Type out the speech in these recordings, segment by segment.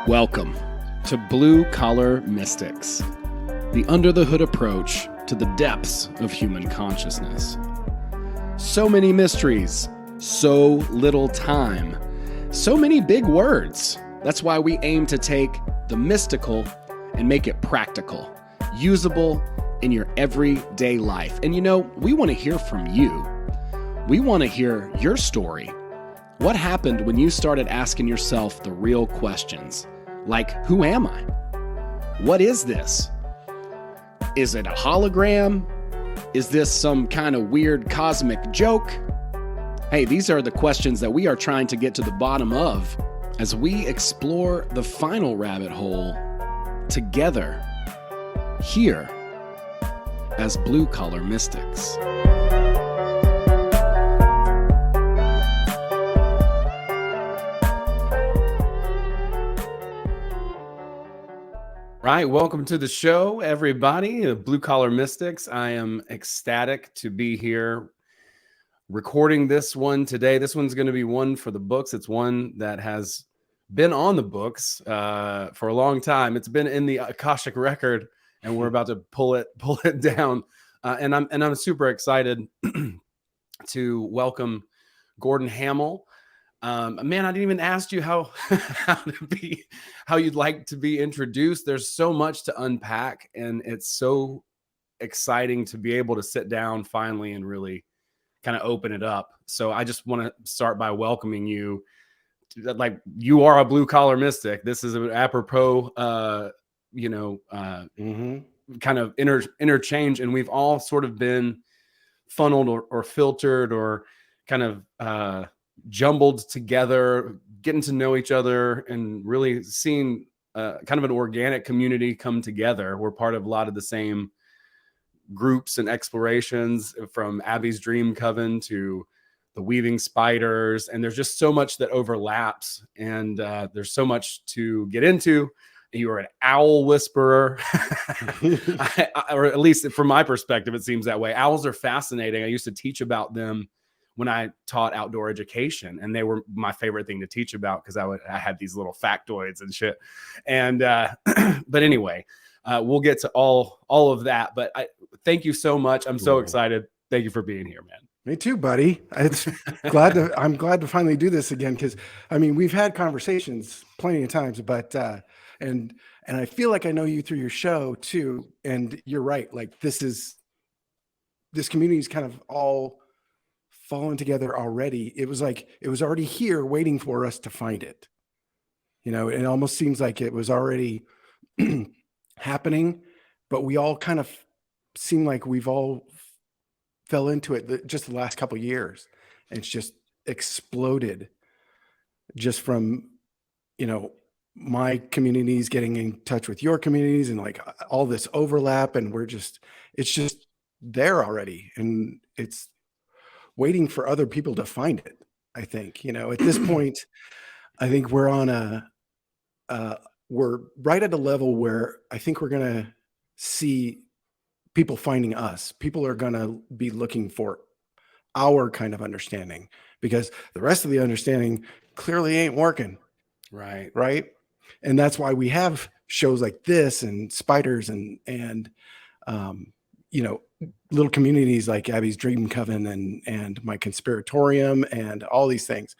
Welcome to Blue Collar Mystics, the under-the-hood approach to the depths of human consciousness. So many mysteries, so little time, so many big words. That's why we aim to take the mystical and make it practical, usable in your everyday life. And you know, we want to hear from you. We want to hear your story. What happened when you started asking yourself the real questions? Like, who am I? What is this? Is it a hologram? Is this some kind of weird cosmic joke? Hey, these are the questions that we are trying to get to the bottom of as we explore the final rabbit hole together here as Blue Collar Mystics. Right, welcome to the show, everybody. Blue Collar Mystics. I am ecstatic to be here recording this one today. This one's going to be one for the books. It's one that has been on the books for a long time. It's been in the Akashic record, and we're about to pull it down. And I'm super excited to welcome Gordon Hamil. Man, I didn't even ask you how you'd like to be introduced. There's so much to unpack, and it's so exciting to be able to sit down finally and really kind of open it up. So I just want to start by welcoming you. Like, you are a blue collar mystic. This is an apropos, kind of interchange, and we've all sort of been funneled or filtered or kind of jumbled together, getting to know each other and really seeing kind of an organic community come together. We're part of a lot of the same groups and explorations, from Abby's Dream Coven to the Weaving Spiders. And there's just so much that overlaps, and there's so much to get into. You are an owl whisperer, or at least from my perspective, it seems that way. Owls are fascinating. I used to teach about them when I taught outdoor education, and they were my favorite thing to teach about because I had these little factoids and shit. And but anyway, we'll get to all of that. But thank you so much. I'm so excited. Thank you for being here, man. Me too, buddy. I'm glad to finally do this again, because I mean, we've had conversations plenty of times, but and I feel like I know you through your show too. And you're right. Like, this community is kind of all fallen together already. It was like it was already here waiting for us to find it. You know, it almost seems like it was already happening, but we all kind of seem like we've all fell into it just the last couple of years. And it's just exploded just from, my communities getting in touch with your communities and like all this overlap. And it's just there already. And it's waiting for other people to find it. I think, at this point, I think we're on we're right at a level where I think we're going to see people finding us. People are going to be looking for our kind of understanding, because the rest of the understanding clearly ain't working. Right. And that's why we have shows like this and spiders and little communities like Abby's Dream Coven and my Conspiratorium and all these things.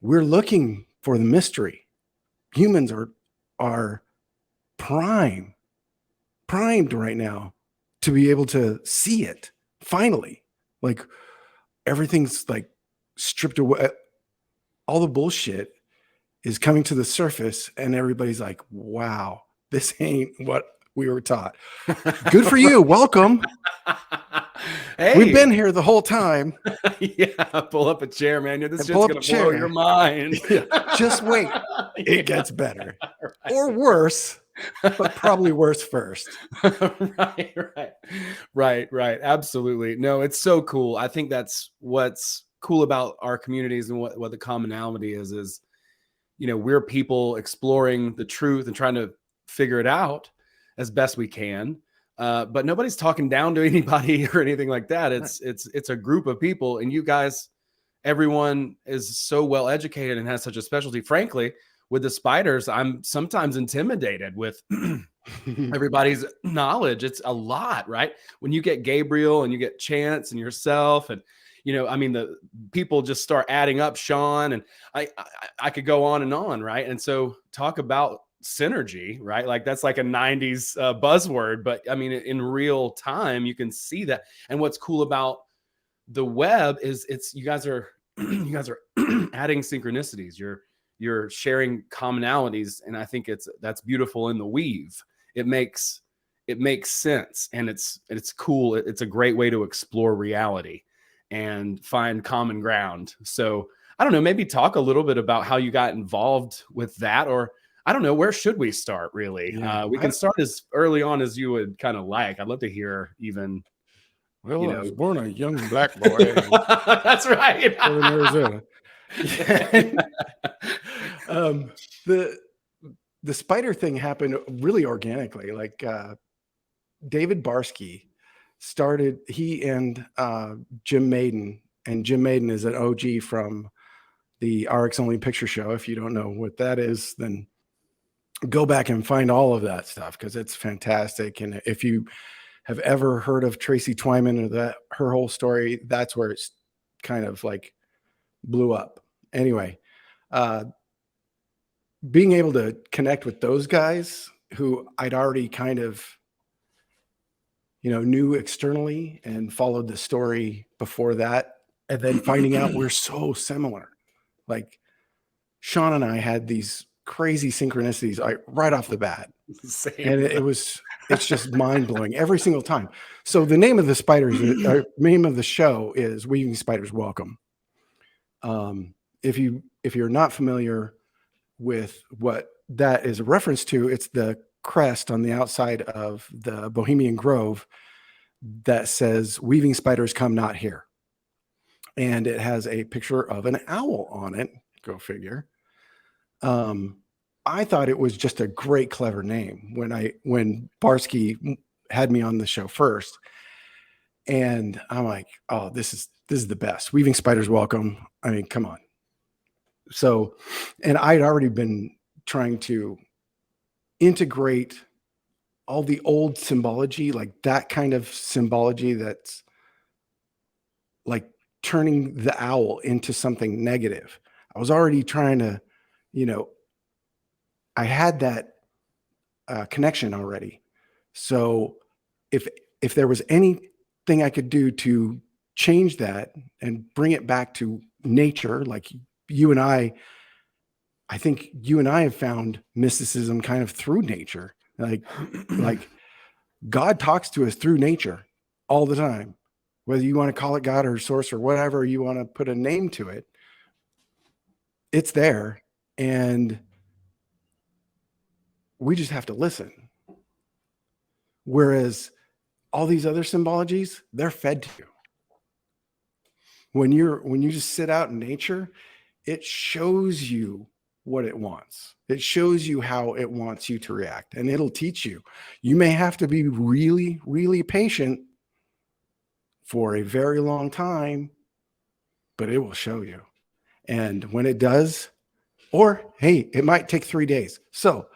We're looking for the mystery. Humans are primed right now to be able to see it finally. Like, everything's like stripped away. All the bullshit is coming to the surface, and everybody's like, wow, this ain't what we were taught. Good for you. Welcome. Hey, we've been here the whole time. Yeah, pull up a chair, man. This shit's gonna blow your mind. Just wait. It gets better. Or worse, but probably worse first. Right. Absolutely. No, it's so cool. I think that's what's cool about our communities, and what the commonality is, we're people exploring the truth and trying to figure it out as best we can. But nobody's talking down to anybody or anything like that. It's a group of people, and you guys, everyone is so well educated and has such a specialty. Frankly, with the spiders, I'm sometimes intimidated with everybody's knowledge. It's a lot, right? When you get Gabriel and you get Chance and yourself, and I mean, the people just start adding up, Sean, and I could go on, right? And so talk about synergy, right? Like that's like a 90s buzzword, but I mean, in real time, you can see that. And what's cool about the web is you guys are adding synchronicities. You're sharing commonalities, and I think that's beautiful in the weave. It makes sense, and it's cool. It's a great way to explore reality and find common ground. So I don't know, maybe talk a little bit about how you got involved with that, or I don't know, where should we start really? Yeah, we can start as early on as you would kind of like. I'd love to hear even. Well, I was born a young black boy. That's right. In Arizona. The spider thing happened really organically. Like David Barsky started, he and Jim Maiden, and Jim Maiden is an OG from the RX Only Picture Show. If you don't know what that is, then go back and find all of that stuff, because it's fantastic. And if you have ever heard of Tracy Twyman or her whole story, that's where it's kind of like blew up. Anyway, being able to connect with those guys who I'd already kind of, knew externally and followed the story before that, and then finding out we're so similar. Like Sean and I had these crazy synchronicities right off the bat. Same. And it's just mind blowing every single time. So the name of the spiders, name of the show is Weaving Spiders Welcome. If you're not familiar with what that is a reference to, it's the crest on the outside of the Bohemian Grove that says "Weaving Spiders Come Not Here," and it has a picture of an owl on it. Go figure. I thought it was just a great, clever name when Barsky had me on the show first, and I'm like, oh, this is the best. Weaving Spiders Welcome. I mean, come on. So, and I'd already been trying to integrate all the old symbology, like that kind of symbology that's like turning the owl into something negative. I was already trying to, I had that connection already. So if there was anything I could do to change that and bring it back to nature, like you and I think you and I have found mysticism kind of through nature. Like God talks to us through nature all the time, whether you want to call it God or source or whatever you want to put a name to it. It's there, and we just have to listen. Whereas all these other symbologies, they're fed to you. When you just sit out in nature, it shows you what it wants. It shows you how it wants you to react, and it'll teach you. You may have to be really, really patient for a very long time, but it will show you. And when it does, or hey, it might take 3 days. So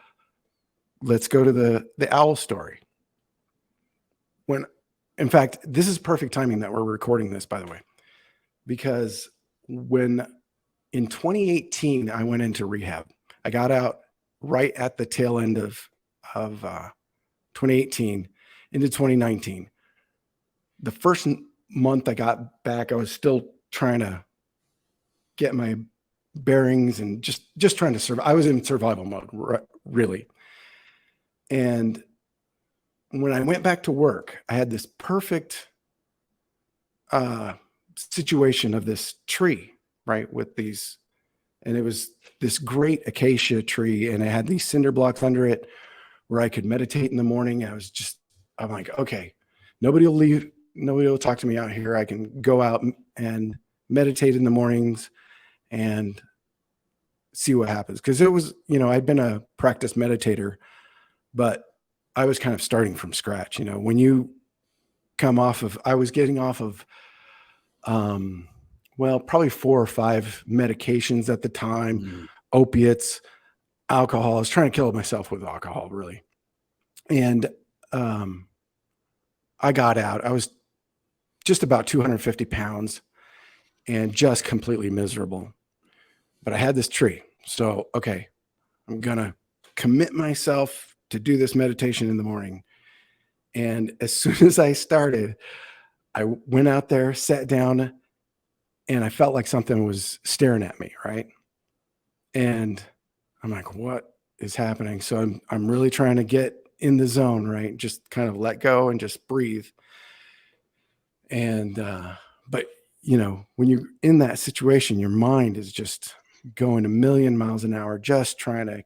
let's go to the owl story. In fact, this is perfect timing that we're recording this, by the way, because when in 2018, I went into rehab. I got out right at the tail end of 2018 into 2019. The first month I got back, I was still trying to get my bearings and just trying to survive. I was in survival mode, really. And when I went back to work, I had this perfect situation of this tree, right, with these, and it was this great acacia tree, and it had these cinder blocks under it where I could meditate in the morning. I'm like, okay, nobody will talk to me out here. I can go out and meditate in the mornings and see what happens. Because it was, I'd been a practice meditator, but I was kind of starting from scratch. When you come off of, I was getting off of, probably 4 or 5 medications at the time, opiates. alcohol. I was trying to kill myself with alcohol, really. And I got out. I was just about 250 pounds and just completely miserable. But I had this tree. So, okay, I'm going to commit myself to do this meditation in the morning. And as soon as I started, I went out there, sat down, and I felt like something was staring at me, right? And I'm like, what is happening? So I'm really trying to get in the zone, right? Just kind of let go and just breathe. And but when you're in that situation, your mind is just going a million miles an hour, just trying to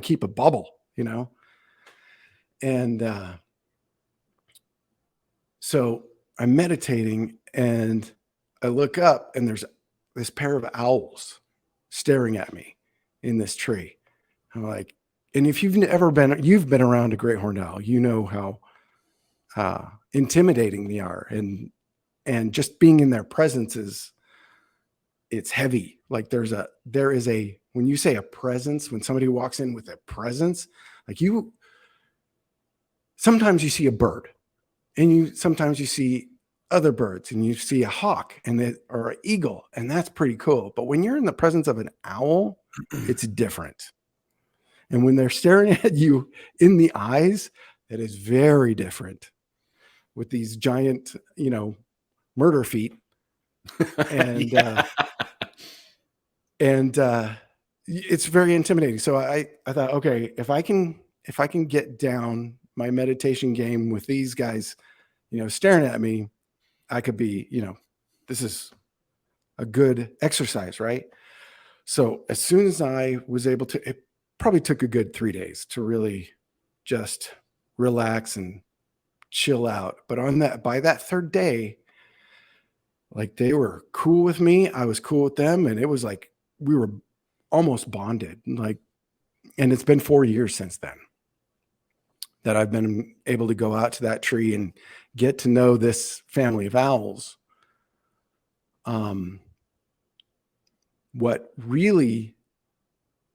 keep a bubble, And so I'm meditating and I look up and there's this pair of owls staring at me in this tree. I'm like, and if you've been around a great horned owl, you know how intimidating they are, and just being in their presence it's heavy. Like there is a, when you say a presence, when somebody walks in with a presence, like sometimes you see a bird and sometimes you see other birds and you see a hawk or an eagle, and that's pretty cool. But when you're in the presence of an owl, it's different. And when they're staring at you in the eyes, that is very different, with these giant, murder feet. And, it's very intimidating. So I thought, okay, if I can get down my meditation game with these guys, staring at me, I could be, this is a good exercise, right? So as soon as I was able to, it probably took a good 3 days to really just relax and chill out. But by that third day, like, they were cool with me, I was cool with them, and it was like we were almost bonded. Like, and it's been 4 years since then that I've been able to go out to that tree and get to know this family of owls. What really,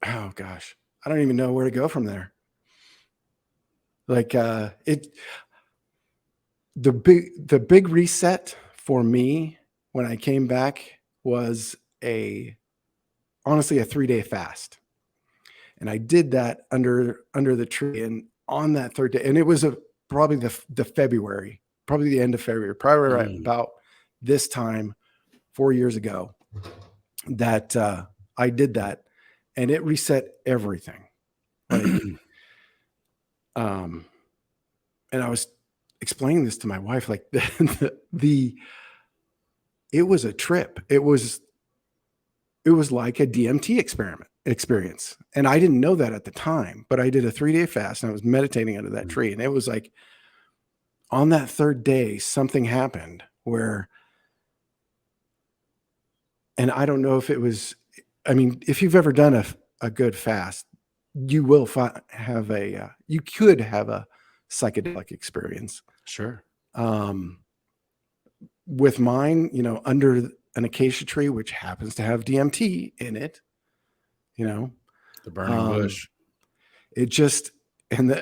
oh gosh, I don't even know where to go from there. Like, the big reset for me when I came back was honestly a 3-day fast. And I did that under the tree. And on that third day, and it was probably the February, probably the end of February, probably right about this time 4 years ago, that I did that, and it reset everything. Like, and I was explaining this to my wife, like it was a trip. It was like a DMT experience. And I didn't know that at the time, but I did a 3-day fast and I was meditating under that tree. And it was like, on that third day, something happened where, and I don't know if it was, I mean, if you've ever done a good fast, you will you could have a psychedelic experience. Sure. With mine, under an acacia tree, which happens to have DMT in it, the burning bush. It just, I mean,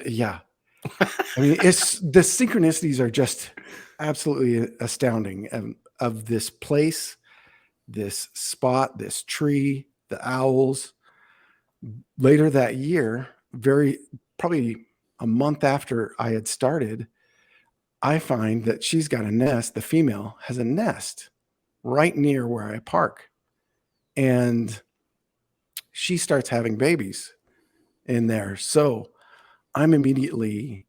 it's, the synchronicities are just absolutely astounding of this place, this spot, this tree, the owls. Later that year, probably a month after I had started, I find that she's got a nest. The female has a nest right near where I park. And she starts having babies in there. So I'm immediately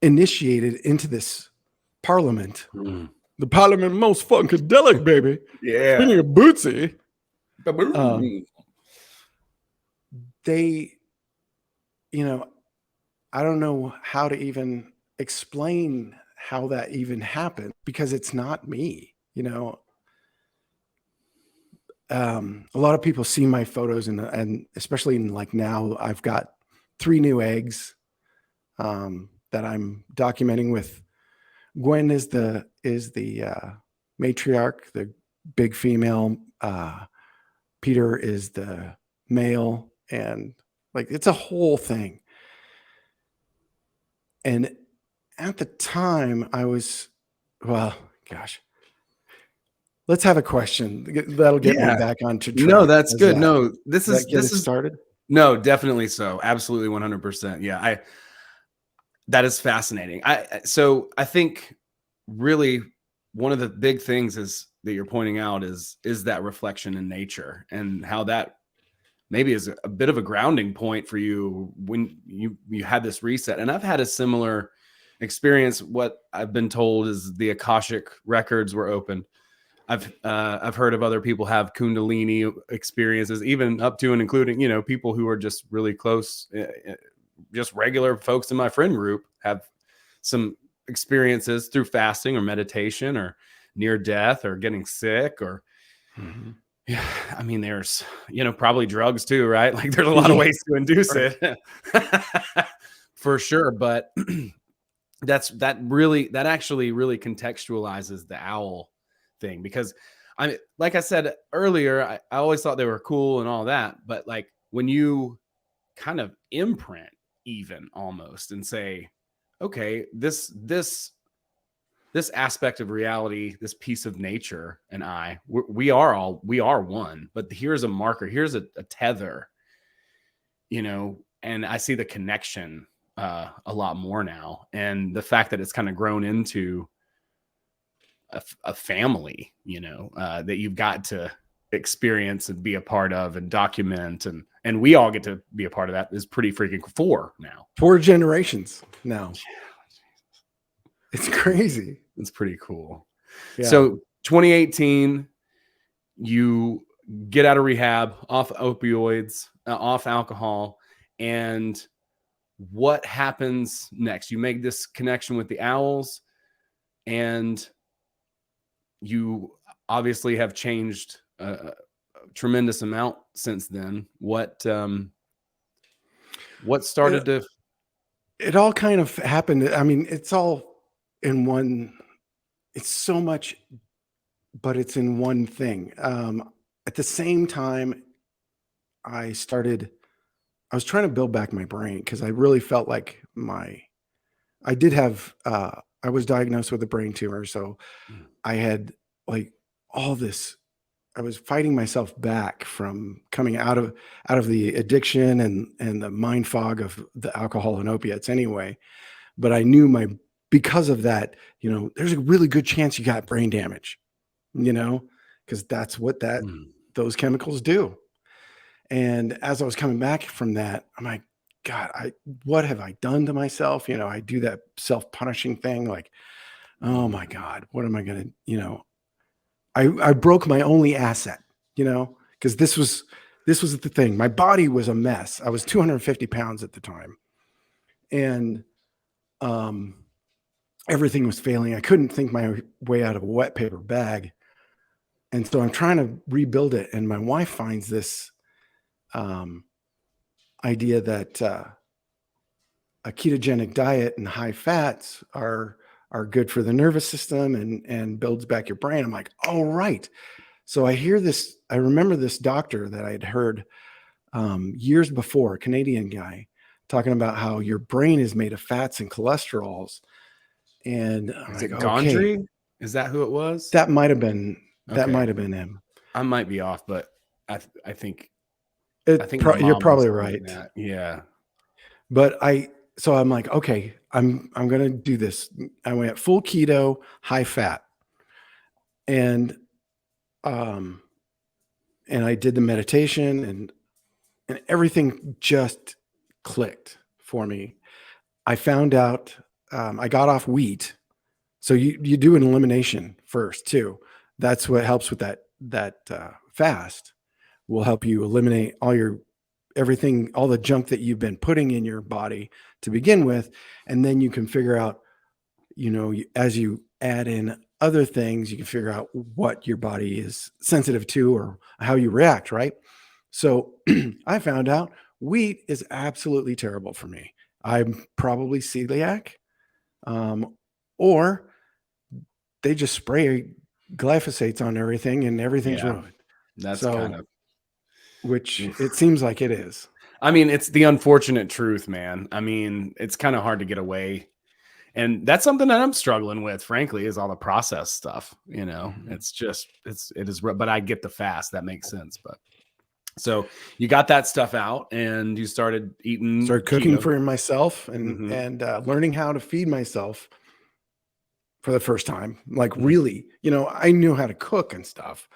initiated into this parliament. The parliament most funkadelic, baby. Yeah. Spinning a bootsy. They, I don't know how to even explain how that even happened, because it's not me. A lot of people see my photos, and especially in, like, now I've got 3 new eggs that I'm documenting with. Gwen is the matriarch, the big female. Peter is the male, and like it's a whole thing. And at the time I was, well, gosh, let's have a question that'll get me Yeah. back onto No, track. that's How's good. that? No, Does that get us started? no, definitely so. Absolutely 100%. Yeah. That is fascinating. So I think really one of the big things is that you're pointing out is that reflection in nature, and how that maybe is a bit of a grounding point for you when you had this reset. And I've had a similar experience. What I've been told is the Akashic records were opened. I've heard of other people have Kundalini experiences, even up to and including, people who are just really close, just regular folks in my friend group have some experiences through fasting or meditation or near death or getting sick or, yeah, I mean, there's, probably drugs too, right? Like there's a lot of ways to induce it for sure. But that actually really contextualizes the owl thing, because like I said earlier, I always thought they were cool and all that, but like when you kind of imprint even almost and say, okay, this aspect of reality, this piece of nature, and we are one, but here's a marker, here's a tether, and I see the connection a lot more now, and the fact that it's kind of grown into a family, that you've got to experience and be a part of and document, and we all get to be a part of that, is pretty freaking four generations now. It's crazy. It's pretty cool. Yeah. So 2018, you get out of rehab, off opioids, off alcohol, and what happens next? You make this connection with the owls, and you obviously have changed a tremendous amount since then. What started to... It all kind of happened. I mean, it's all in one. It's so much, but it's in one thing. At the same time, I was trying to build back my brain, because I really felt like I did have, I was diagnosed with a brain tumor. So I had like all this, I was fighting myself back from coming out of the addiction and the mind fog of the alcohol and opiates anyway. But I knew because of that, there's a really good chance you got brain damage, because that's what those chemicals do. And as I was coming back from that, I'm like, God, what have I done to myself? I do that self-punishing thing. Like, oh my God, what am I going to, I broke my only asset, because this was the thing. My body was a mess. I was 250 pounds at the time. And, everything was failing. I couldn't think my way out of a wet paper bag. And so I'm trying to rebuild it. And my wife finds this, idea that a ketogenic diet and high fats are good for the nervous system and builds back your brain. I'm like, all right. So I remember this doctor that I had heard years before, a Canadian guy, talking about how your brain is made of fats and cholesterols. And I'm Is like, it Gondry? Okay. Is that who it was? That might have been him. I might be off, but I think you're probably right. Yeah. But so I'm like, okay, I'm going to do this. I went full keto, high fat. And I did the meditation, and everything just clicked for me. I found out, I got off wheat. So you do an elimination first too. That's what helps with that fast. Will help you eliminate everything, all the junk that you've been putting in your body to begin with. And then you can figure out, as you add in other things, you can figure out what your body is sensitive to or how you react, right? So I found out wheat is absolutely terrible for me. I'm probably celiac, or they just spray glyphosates on everything and everything's ruined. That's which it seems like it is. I mean, it's the unfortunate truth, man. I mean, it's kind of hard to get away. And that's something that I'm struggling with, frankly, is all the process stuff. You know, it's just, it is, but I get the fast. That makes sense. But so you got that stuff out and you started eating. Started cooking keto. for myself and learning how to feed myself for the first time. Like really, you know, I knew how to cook and stuff,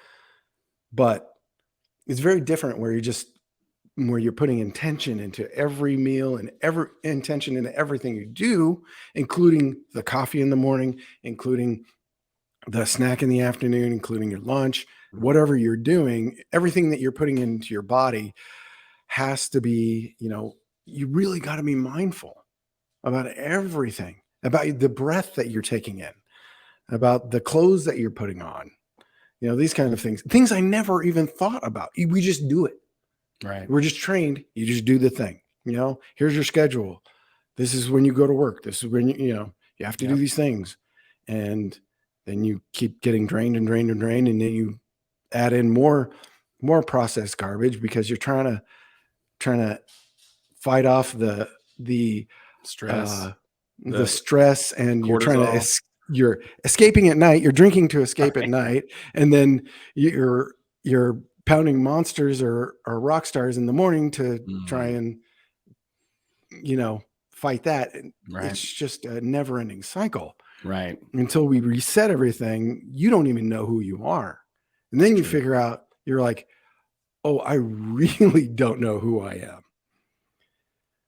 but it's very different where you're putting intention into every meal and intention into everything you do, including the coffee in the morning, including the snack in the afternoon, including your lunch, whatever you're doing, everything that you're putting into your body has to be, you know, you really got to be mindful about everything, about the breath that you're taking in, about the clothes that you're putting on, you know, these kind of things I never even thought about. We just do it. Right. We're just trained. You just do the thing, you know, here's your schedule. This is when you go to work. This is when you know, you have to do these things. And then you keep getting drained and drained and drained. And then you add in more processed garbage because you're trying to fight off the Stress, the stress, and cortisol. you're escaping at night. You're drinking to escape at night. And then you're pounding monsters or rock stars in the morning to try and, you know, fight that. Right. It's just a never ending cycle. Right. Until we reset everything, you don't even know who you are. And then you figure out, you're like, oh, I really don't know who I am.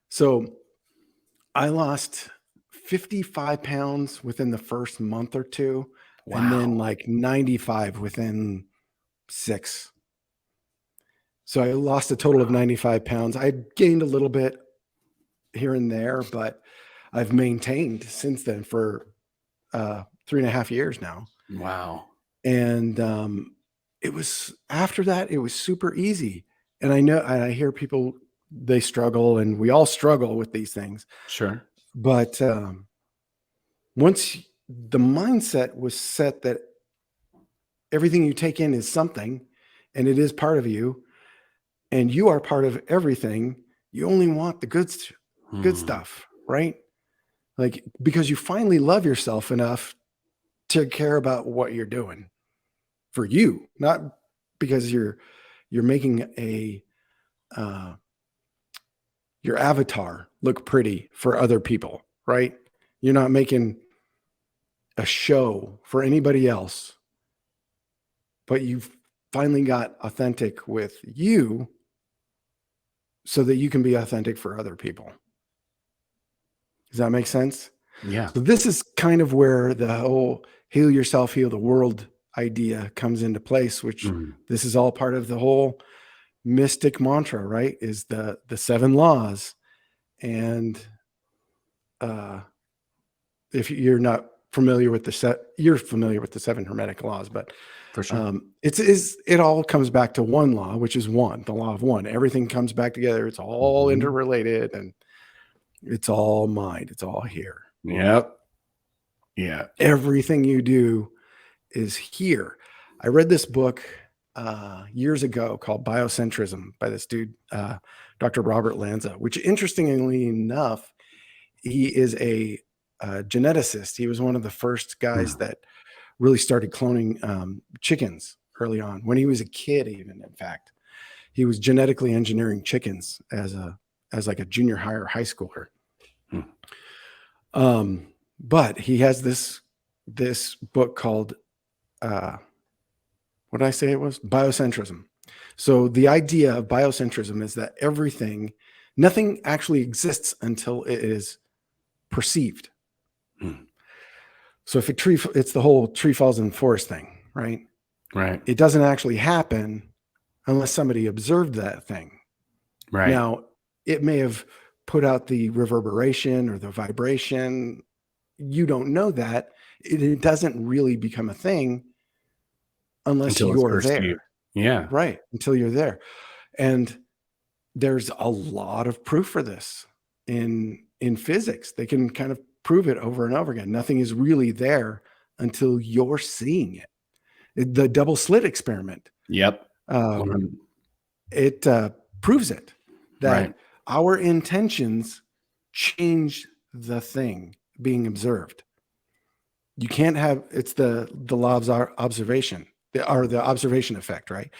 So I lost 55 pounds within the first month or two. Wow. And then like 95 within 6. So I lost a total of 95 pounds. I gained a little bit here and there, but I've maintained since then for 3.5 years now. Wow. And it was, after that, it was super easy. And I know, and I hear people, they struggle, and we all struggle with these things. Sure. But once the mindset was set that everything you take in is something, and it is part of you, and you are part of everything, you only want the good stuff, right? Like, because you finally love yourself enough to care about what you're doing for you, not because you're making your avatar look pretty for other people, right? You're not making a show for anybody else, but you've finally got authentic with you so that you can be authentic for other people. Does that make sense? Yeah. So this is kind of where the whole heal yourself, heal the world idea comes into place, which this is all part of the whole mystic mantra, right? Is the 7 laws. And if you're not familiar with you're familiar with the 7 Hermetic laws, but for sure. It all comes back to one law, which is one, the law of one. Everything comes back together. It's all interrelated, and it's all mind. It's all here. Yep. Yeah. Everything you do is here. I read this book years ago called Biocentrism by this dude, Dr. Robert Lanza, which, interestingly enough, he is a geneticist. He was one of the first guys that really started cloning chickens early on. When he was a kid, even, in fact, he was genetically engineering chickens as like a junior high or high schooler. But he has this book called what did I say it was? Biocentrism. So the idea of biocentrism is that nothing actually exists until it is perceived. So if it's the whole tree falls in the forest thing, right? Right. It doesn't actually happen unless somebody observed that thing. Right. Now, it may have put out the reverberation or the vibration. You don't know that. It doesn't really become a thing unless you're there. Yeah. Right. Until you're there. And there's a lot of proof for this in physics. They can kind of prove it over and over again. Nothing is really there until you're seeing it. The double slit experiment. Yep. It proves it, that our intentions change the thing being observed. You can't have, it's the law of observation, or the observation effect, right?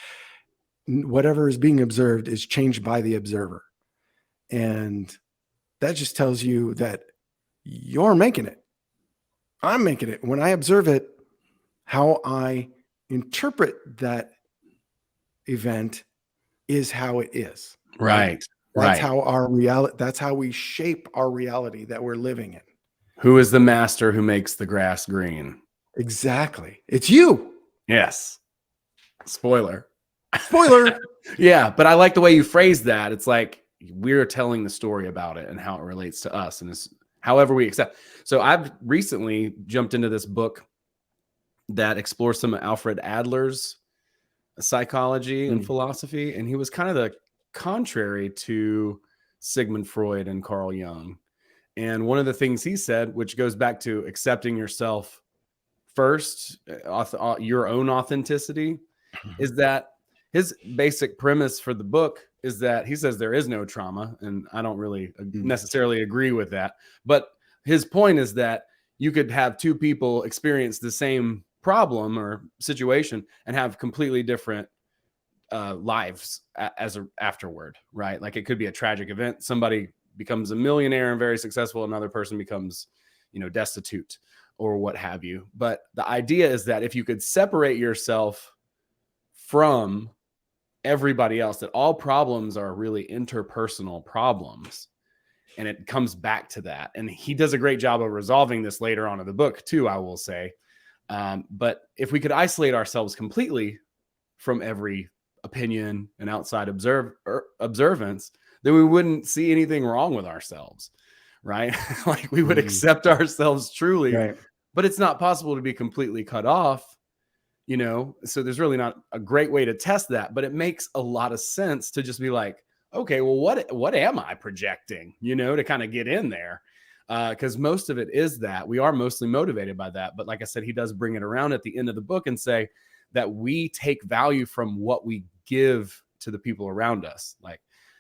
Whatever is being observed is changed by the observer. And that just tells you that you're making it. I'm making it. When I observe it, how I interpret that event is how it is. Right. That's how our reality, that's how we shape our reality that we're living in. Who is the master who makes the grass green? Exactly. It's you. Yes. Spoiler. Spoiler. Yeah, but I like the way you phrase that. It's like we're telling the story about it and how it relates to us, and it's however we accept. So I've recently jumped into this book that explores some of Alfred Adler's psychology and philosophy, and he was kind of the contrary to Sigmund Freud and Carl Jung. And one of the things he said, which goes back to accepting yourself first, your own authenticity, is that his basic premise for the book is that he says there is no trauma. And I don't really necessarily agree with that. But his point is that you could have two people experience the same problem or situation and have completely different lives afterward, right? Like it could be a tragic event. Somebody becomes a millionaire and very successful. Another person becomes, destitute or what have you. But the idea is that if you could separate yourself from everybody else, that all problems are really interpersonal problems. And it comes back to that. And he does a great job of resolving this later on in the book too, I will say. But if we could isolate ourselves completely from every opinion and outside observance, then we wouldn't see anything wrong with ourselves, right? Like we would accept ourselves truly, right. But it's not possible to be completely cut off, so there's really not a great way to test that, but it makes a lot of sense to just be like, okay, well, what am I projecting, to kind of get in there? Because most of it is that we are mostly motivated by that. But like I said, he does bring it around at the end of the book and say that we take value from what we give to the people around us.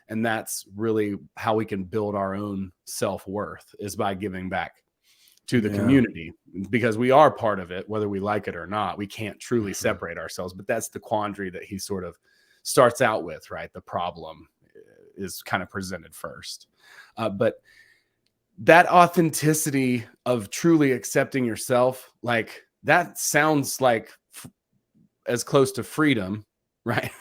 And that's really how we can build our own self-worth, is by giving back to the community, because we are part of it, whether we like it or not. We can't truly separate ourselves, but that's the quandary that he sort of starts out with, right? The problem is kind of presented first. But that authenticity of truly accepting yourself, like that sounds like as close to freedom, right?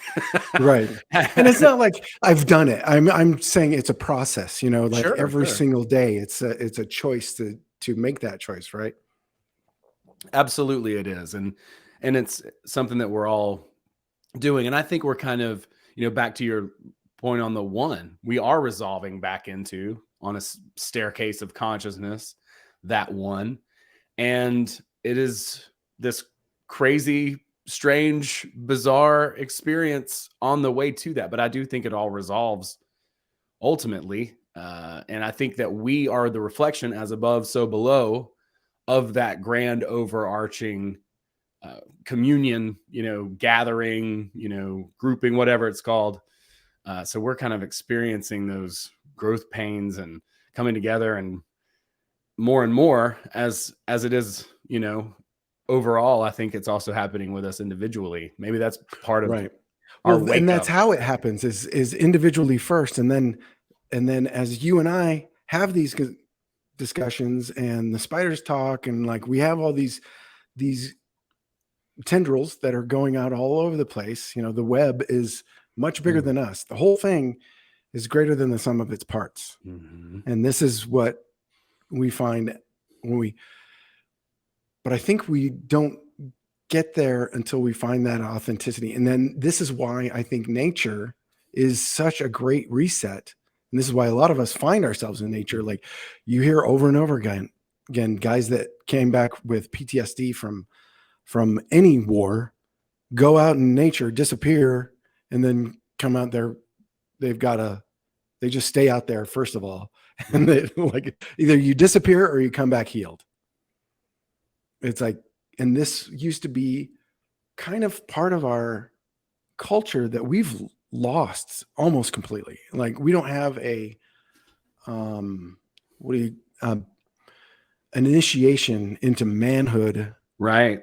Right. And it's not like I've done it. I'm saying it's a process, like every single day it's a choice to make that choice, right? Absolutely it is. And it's something that we're all doing. And I think we're kind of, back to your point on the one, we are resolving back into, on a staircase of consciousness, that one. And it is this crazy, strange, bizarre experience on the way to that. But I do think it all resolves ultimately. And I think that we are the reflection, as above, so below, of that grand overarching communion, gathering, grouping, whatever it's called. So we're kind of experiencing those growth pains and coming together, and more as it is, overall. I think it's also happening with us individually. Maybe that's part of our wake and that's up. how it happens is individually first, and then as you and I have these discussions and the spiders talk, and like we have all these tendrils that are going out all over the place. The web is much bigger than us. The whole thing is greater than the sum of its parts. And this is what we find but I think we don't get there until we find that authenticity. And then this is why I think nature is such a great reset. And this is why a lot of us find ourselves in nature. Like you hear over and over again, guys that came back with PTSD from any war, go out in nature, disappear, and then come out there. They just stay out there, first of all. And they, like, either you disappear or you come back healed. It's like, and this used to be kind of part of our culture that we've lost almost completely. Like we don't have a an initiation into manhood, Right.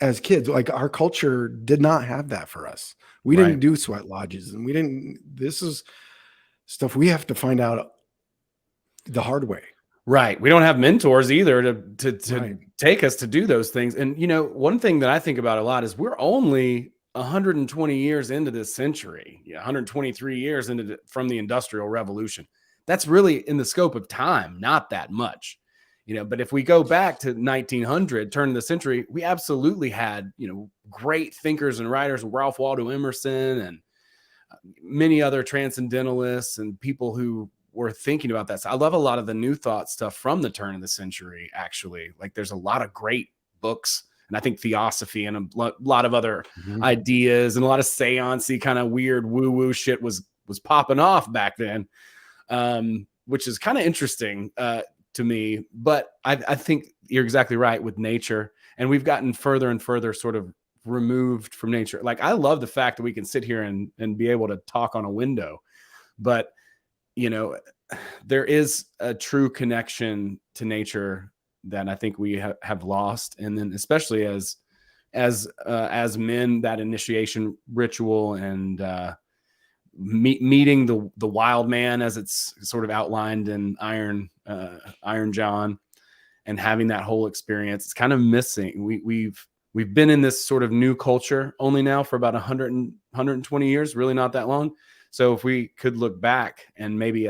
as kids. Like our culture did not have that for us. We Right. didn't do sweat lodges, and we didn't. This is stuff we have to find out the hard way. Right. We don't have mentors either to Right. take us to do those things. And, one thing that I think about a lot is we're only 120 years into this century, 123 years from the Industrial Revolution. That's really in the scope of time, not that much, but if we go back to 1900, turn of the century, we absolutely had, great thinkers and writers, Ralph Waldo Emerson and many other transcendentalists and people who were thinking about that. So I love a lot of the New Thought stuff from the turn of the century, actually. Like there's a lot of great books, and I think theosophy and a lot of other ideas and a lot of seance-y kind of weird woo-woo shit was popping off back then, which is kind of interesting to me. But I think you're exactly right with nature, and we've gotten further and further sort of removed from nature. Like I love the fact that we can sit here and be able to talk on a window, but there is a true connection to nature that I think we have lost. And then especially as men, that initiation ritual and meeting the wild man, as it's sort of outlined in Iron John, and having that whole experience, it's kind of missing. We've been in this sort of new culture only now for about 120 years, really not that long. So if we could look back and maybe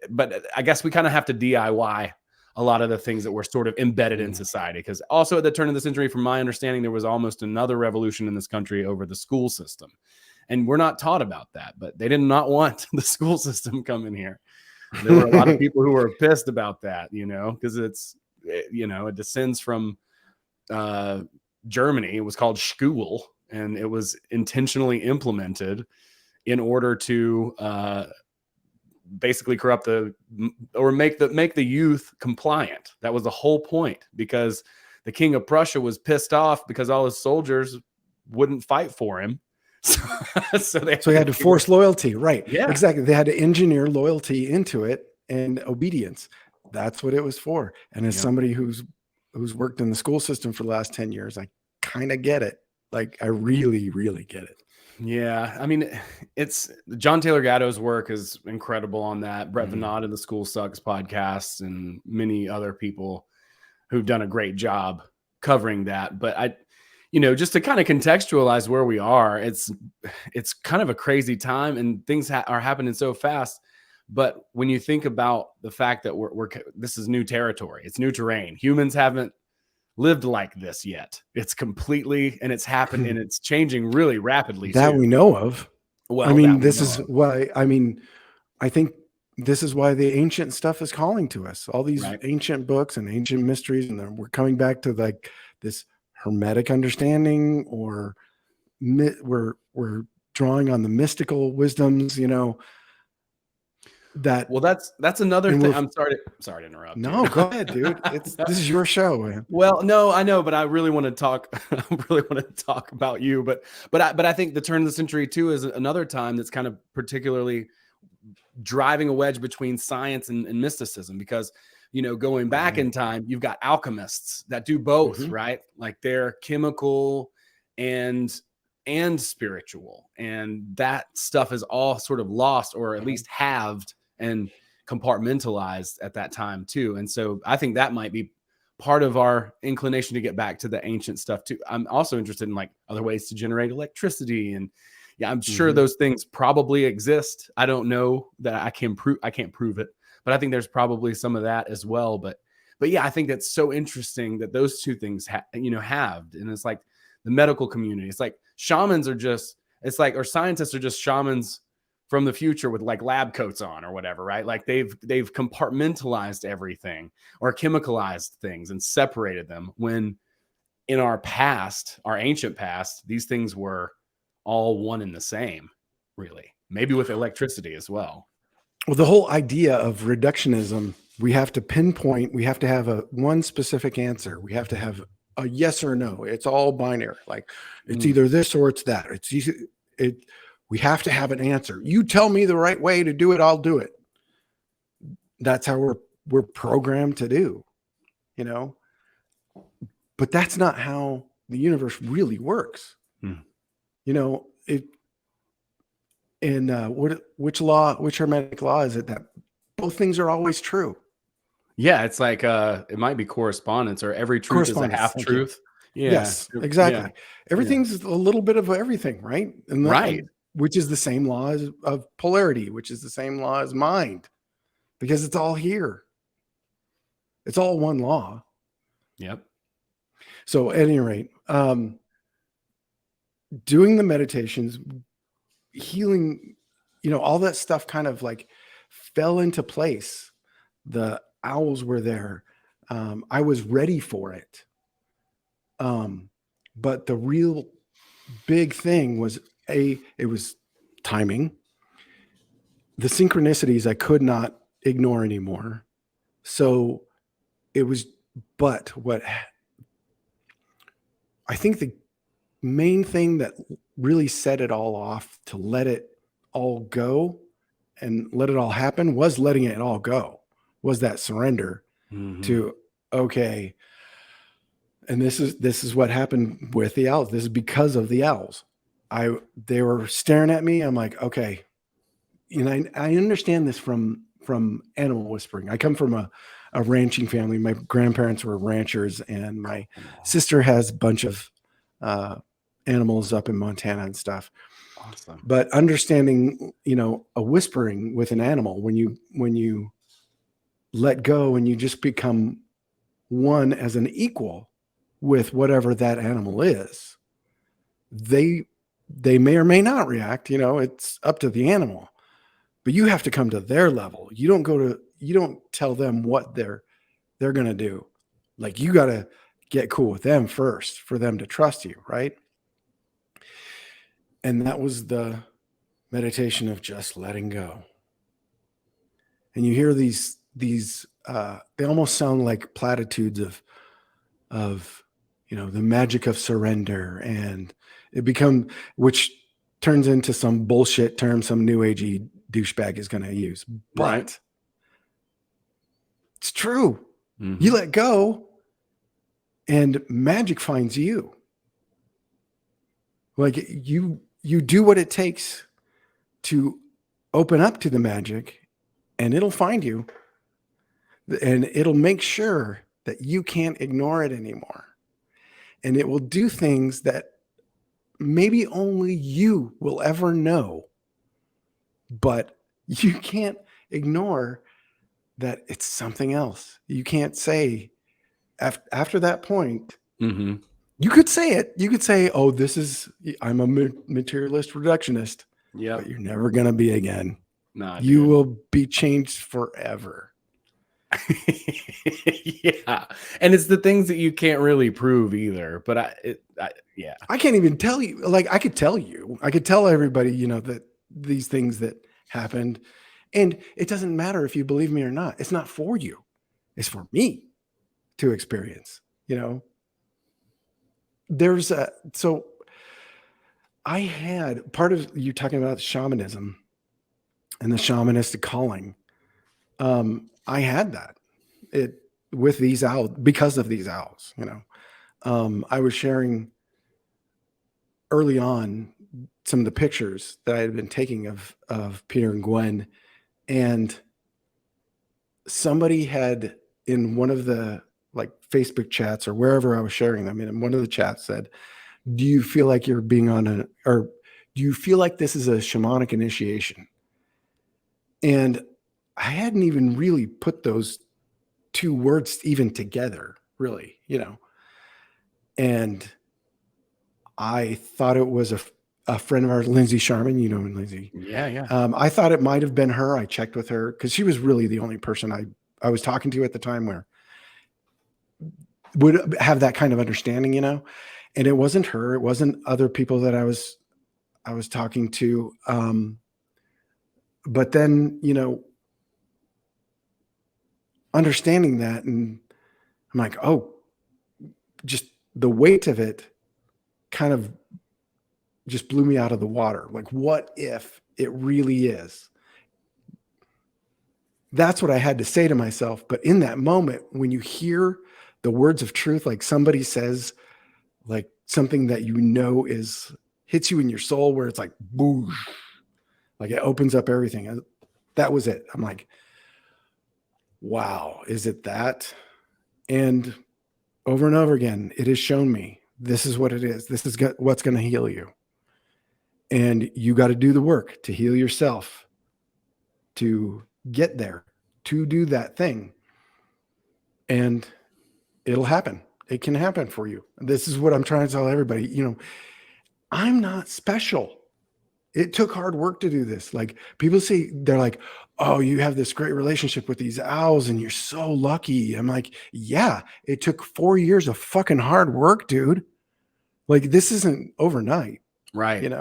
but I guess we kind of have to DIY a lot of the things that were sort of embedded in society. Because also at the turn of the century, from my understanding, there was almost another revolution in this country over the school system. And we're not taught about that, but they did not want the school system coming here. There were a lot of people who were pissed about that, because it descends from Germany. It was called Schule, and it was intentionally implemented in order to basically corrupt make the youth compliant. That was the whole point, because the King of Prussia was pissed off because all his soldiers wouldn't fight for him. So they had to force loyalty. Right. Yeah, exactly. They had to engineer loyalty into it and obedience. That's what it was for. And as somebody who's worked in the school system for the last 10 years, I kind of get it. Like I really, really get it. Yeah, I mean, it's John Taylor Gatto's work is incredible on that. Brett Veinotte in the School Sucks podcast, and many other people who've done a great job covering that. But just to kind of contextualize where we are, it's kind of a crazy time, and things are happening so fast. But when you think about the fact that this is new territory, it's new terrain. Humans haven't lived like this yet. It's completely, and it's happened, and it's changing really rapidly. That we know of. Well, I mean, this is why, I think this is why the ancient stuff is calling to us. All these ancient books and ancient mysteries, and then we're coming back to like this hermetic understanding, or we're drawing on the mystical wisdoms, that's another thing. I'm sorry to interrupt. No, go ahead, dude. This is your show, man. Well, no, I know, but I really want to talk. I really want to talk about you. But I think the turn of the century too is another time that's kind of particularly driving a wedge between science and mysticism, because going back in time, you've got alchemists that do both, right? Like they're chemical and spiritual, and that stuff is all sort of lost, or at least halved and compartmentalized at that time too. And so I think that might be part of our inclination to get back to the ancient stuff too. I'm also interested in like other ways to generate electricity, and I'm sure those things probably exist. I don't know that I can't prove it, but I think there's probably some of that as well. But yeah, I think that's so interesting that those two things halved. And it's like the medical community, it's like shamans are just, it's like, or scientists are just shamans from the future with like lab coats on or whatever, right? Like they've compartmentalized everything or chemicalized things and separated them, when in our past, our ancient past, these things were all one and the same, really. Maybe with electricity as well. Well, the whole idea of reductionism, we have to pinpoint, we have to have one specific answer. We have to have a yes or no. It's all binary. Like it's either this or it's that. We have to have an answer. You tell me the right way to do it, I'll do it. That's how we're programmed to do, you know. But that's not how the universe really works. You know, which hermetic law is it that both things are always true? Yeah, it's like it might be correspondence, or every truth is a half truth. Yeah. Yes, exactly. Yeah. Everything's a little bit of everything, right? And Right. which is the same law of polarity, which is the same law as mind, because it's all here. It's all one law. Yep. So at any rate, doing the meditations, healing, you know, all that stuff kind of like fell into place. The owls were there. I was ready for it. But the real big thing was it was timing. The synchronicities I could not ignore anymore. So it was, but what I think the main thing that really set it all off to let it all go and let it all happen was letting it all go, was that surrender to, okay. And this is what happened with the owls. This is because of the owls. They were staring at me. I'm like, okay. And I understand this from animal whispering. I come from a ranching family. My grandparents were ranchers, and my sister has a bunch of animals up in Montana and stuff. Awesome. But understanding, you know, a whispering with an animal, when you let go and you just become one as an equal with whatever that animal is, they may or may not react. You know, it's up to the animal, but you have to come to their level. You don't tell them what they're going to do. Like, you got to get cool with them first for them to trust you. Right. And that was the meditation of just letting go. And you hear these they almost sound like platitudes of, you know, the magic of surrender, and which turns into some bullshit term some new agey douchebag is going to use. But it's true. You let go and magic finds you. Like, you do what it takes to open up to the magic, and it'll find you, and it'll make sure that you can't ignore it anymore. And it will do things that maybe only you will ever know, but you can't ignore that it's something else. You can't say after that point, you could say it. You could say, oh, I'm a materialist reductionist. Yeah. But you're never going to be again. Nah, you will be changed forever. Yeah. And it's the things that you can't really prove either. But I can't even tell you. Like, I could tell everybody, you know, that these things that happened, and it doesn't matter if you believe me or not. It's not for you. It's for me to experience, you know. So I had part of you talking about shamanism and the shamanistic calling. I had that with these owls, because of these owls, you know. I was sharing early on some of the pictures that I had been taking of Peter and Gwen, and somebody had, in one of the like Facebook chats or wherever I was sharing them, in one of the chats said, do you feel like you're being or do you feel like this is a shamanic initiation? And I hadn't even really put those two words even together, really, you know. And I thought it was a friend of ours, Lindsay Sharman, you know, Lindsay. Yeah. I thought it might have been her. I checked with her because she was really the only person I was talking to at the time where would have that kind of understanding, you know. And it wasn't her. It wasn't other people that I was talking to. But then, you know, understanding that, and I'm like, oh, just the weight of it kind of just blew me out of the water. Like, what if it really is? That's what I had to say to myself. But in that moment, when you hear the words of truth, like somebody says, like something that is hits you in your soul, where it's like, boosh, like it opens up everything. That was it. I'm like, wow, is it that? And over again, it has shown me this is what it is. This is what's going to heal you. And you got to do the work to heal yourself, to get there, to do that thing. And it'll happen. It can happen for you. This is what I'm trying to tell everybody. I'm not special. It took hard work to do this. Like, people say, they're like, oh, you have this great relationship with these owls and you're so lucky. I'm like, yeah, it took 4 years of fucking hard work, dude. Like, this isn't overnight. Right.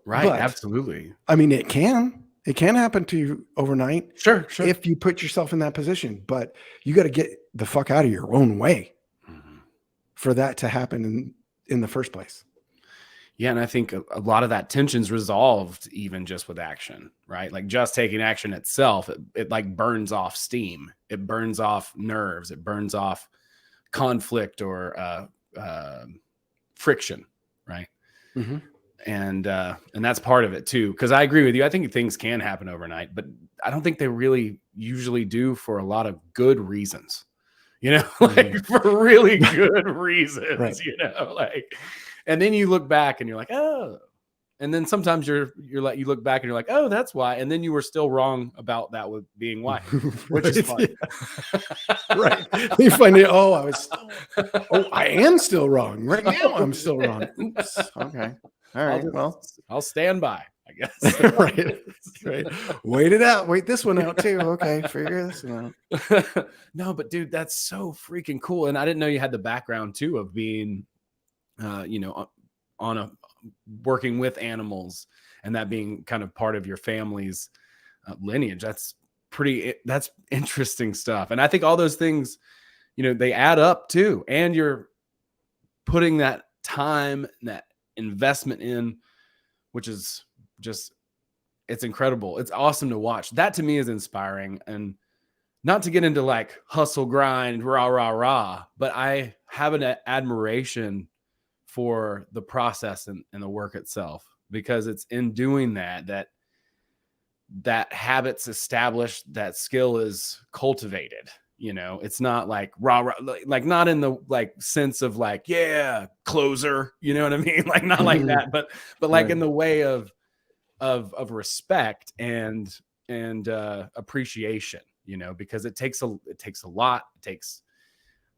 Right. But, absolutely. I mean, it can happen to you overnight. Sure. If you put yourself in that position, but you got to get the fuck out of your own way for that to happen in the first place. Yeah. And I think a lot of that tension's resolved even just with action, right? Like, just taking action itself, it like burns off steam. It burns off nerves. It burns off conflict or friction, right? Mm-hmm. And that's part of it too. Cause I agree with you. I think things can happen overnight, but I don't think they really usually do for a lot of good reasons, like for really good reasons, right. Like, and then you look back and you're like, oh, and then sometimes you're like, you look back and you're like, oh, that's why. And then you were still wrong about that with being why, which is fun. Right. You find it. I am still wrong right now. I'm still wrong. Oops. Okay. All right. I'll stand by, I guess. Right. Wait it out. Wait this one out too. Okay. Figure this one out. No, but dude, that's so freaking cool. And I didn't know you had the background too of being, working with animals and that being kind of part of your family's lineage. That's interesting stuff. And I think all those things, they add up too. And you're putting that time, that investment in, which is just, it's incredible. It's awesome to watch. That to me is inspiring. And not to get into like hustle, grind, rah, rah, rah, but I have an admiration for the process and the work itself, because it's in doing that habit's established, that skill is cultivated. It's not like rah, rah, like not in the like sense of like, yeah, closer, you know what I mean? Like not like that, but like in the way of respect and appreciation, because it takes a lot.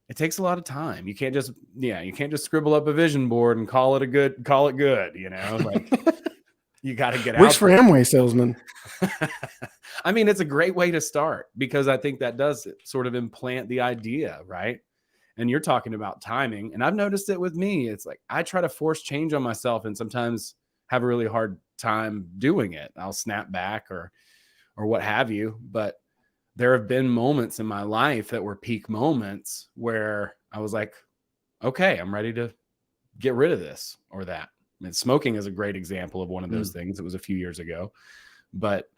It takes a lot of time. You can't just scribble up a vision board and call it good, like you got to get out. Works for Amway salesman. I mean, it's a great way to start, because I think that does sort of implant the idea, right? And you're talking about timing, and I've noticed it with me. It's like, I try to force change on myself and sometimes have a really hard time doing it. I'll snap back or what have you, but there have been moments in my life that were peak moments where I was like, okay, I'm ready to get rid of this or that. I mean, smoking is a great example of one of those things. It was a few years ago, but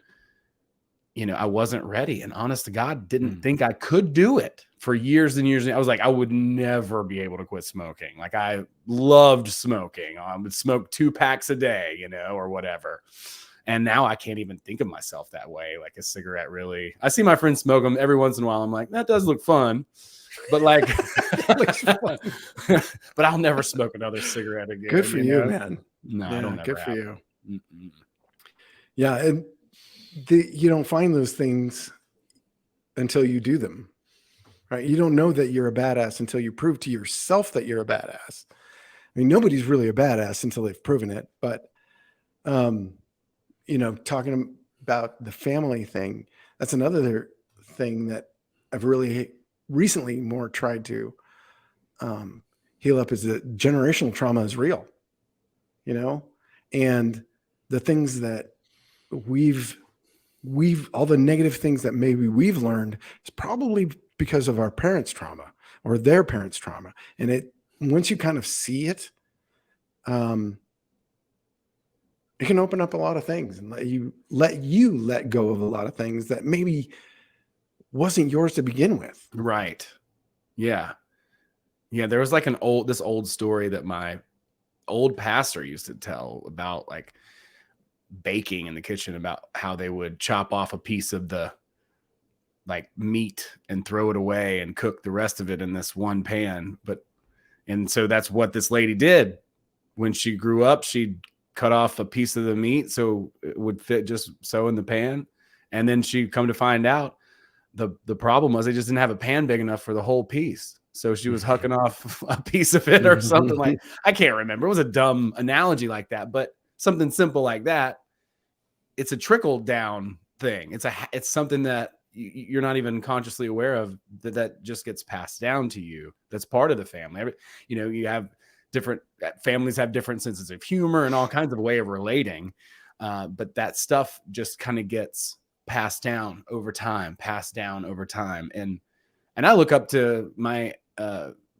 I wasn't ready, and honest to God, didn't think I could do it for years and years. I was like, I would never be able to quit smoking. Like, I loved smoking. I would smoke 2 packs a day, or whatever. And now I can't even think of myself that way. Like, a cigarette, really. I see my friends smoke them every once in a while. I'm like, that does look fun. But like, but I'll never smoke another cigarette again. Good for you, man. No, I don't. Good for you. Mm-mm. Yeah. And you don't find those things until you do them, right? You don't know that you're a badass until you prove to yourself that you're a badass. I mean, nobody's really a badass until they've proven it. But, talking about the family thing, that's another thing that I've really recently more tried to heal up, is that generational trauma is real, and the things that we've all the negative things that maybe we've learned is probably because of our parents' trauma or their parents' trauma. And once you kind of see it, it can open up a lot of things and let go of a lot of things that maybe wasn't yours to begin with. Right. Yeah. Yeah. There was like this old story that my old pastor used to tell about like baking in the kitchen, about how they would chop off a piece of the like meat and throw it away and cook the rest of it in this one pan. And so that's what this lady did. When she grew up, she'd cut off a piece of the meat so it would fit just so in the pan. And then she'd come to find out the problem was they just didn't have a pan big enough for the whole piece. So she was hucking off a piece of it or something like, I can't remember. It was a dumb analogy like that, but something simple like that. It's a trickle down thing. It's something that you're not even consciously aware of, that just gets passed down to you. That's part of the family. You have different families have different senses of humor and all kinds of way of relating. But that stuff just kind of gets passed down over time. And I look up to my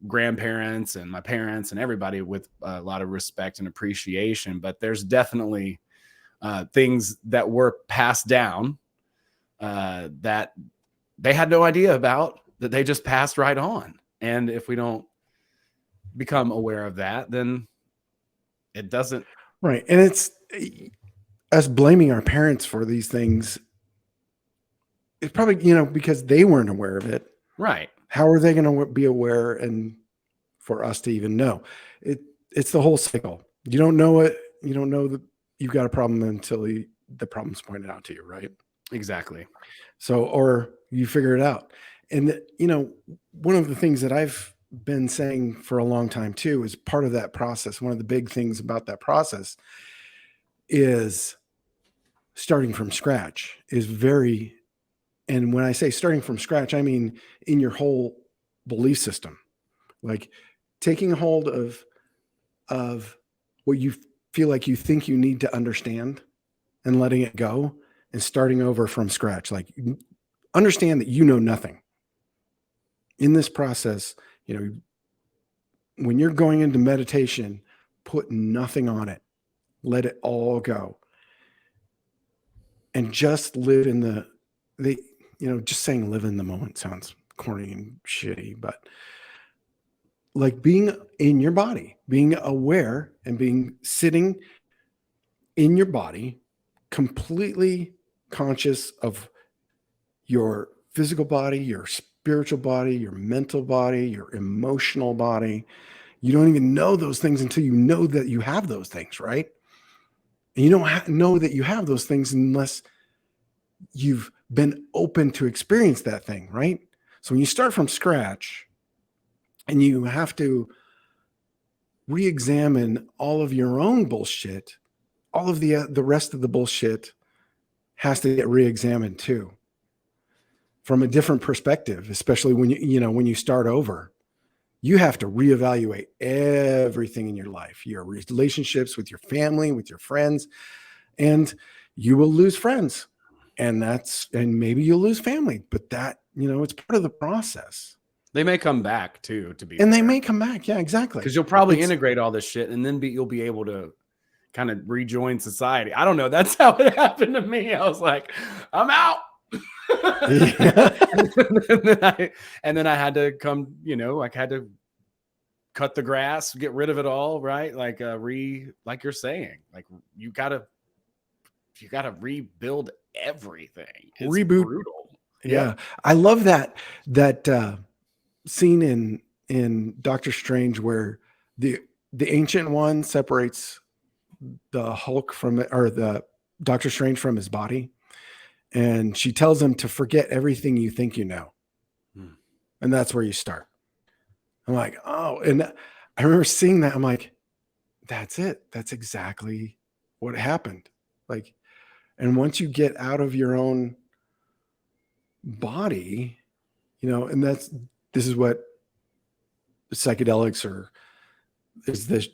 grandparents and my parents and everybody with a lot of respect and appreciation. But there's definitely things that were passed down that they had no idea about, that they just passed right on. And if we don't become aware of that, then it doesn't. Right. And it's us blaming our parents for these things. It's probably, because they weren't aware of it. Right. How are they going to be aware and for us to even know? It's the whole cycle. You don't know it. You don't know that you've got a problem until the problem's pointed out to you. Right. Exactly. So, or you figure it out. And, one of the things that I've been saying for a long time too, is part of that process. One of the big things about that process is starting from scratch and when I say starting from scratch, I mean in your whole belief system, like taking hold of what you feel like you think you need to understand and letting it go and starting over from scratch. Like, understand that you know nothing in this process. When you're going into meditation, put nothing on it, let it all go, and just live in just saying live in the moment sounds corny and shitty, but like being in your body, being aware and sitting in your body, completely conscious of your physical body, your spiritual body, your mental body, your emotional body. You don't even know those things until you know that you have those things, right? And you don't know that you have those things unless you've been open to experience that thing, right? So when you start from scratch and you have to re-examine all of your own bullshit, all of the rest of the bullshit has to get re-examined too, from a different perspective, especially when you start over. You have to reevaluate everything in your life, your relationships with your family, with your friends, and you will lose friends, and maybe you'll lose family, but that, it's part of the process. They may come back too, they may come back. Yeah, exactly. Because you'll probably integrate all this shit, and then you'll be able to kind of rejoin society. I don't know. That's how it happened to me. I was like, I'm out. and then I had to come, I had to cut the grass, get rid of it all, right? Like like you're saying, like you gotta rebuild everything. It's reboot. Brutal. Yeah. I love that scene in Doctor Strange where the Ancient One separates the Hulk or the Doctor Strange from his body. And she tells him to forget everything you think you know. And that's where you start. I'm like, oh, and I remember seeing that. I'm like, that's it. That's exactly what happened. Like, and once you get out of your own body, and this is what psychedelics is this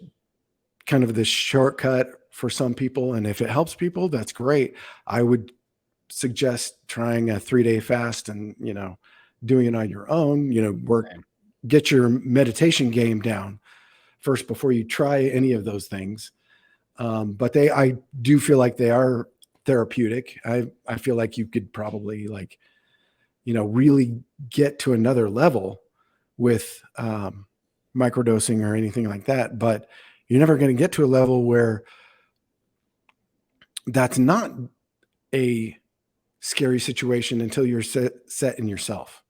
kind of this shortcut for some people. And if it helps people, that's great. I would suggest trying a 3-day fast and, doing it on your own, get your meditation game down first before you try any of those things. But I do feel like they are therapeutic. I feel like you could probably like, really get to another level with microdosing or anything like that. But you're never going to get to a level where that's not a scary situation until you're set in yourself.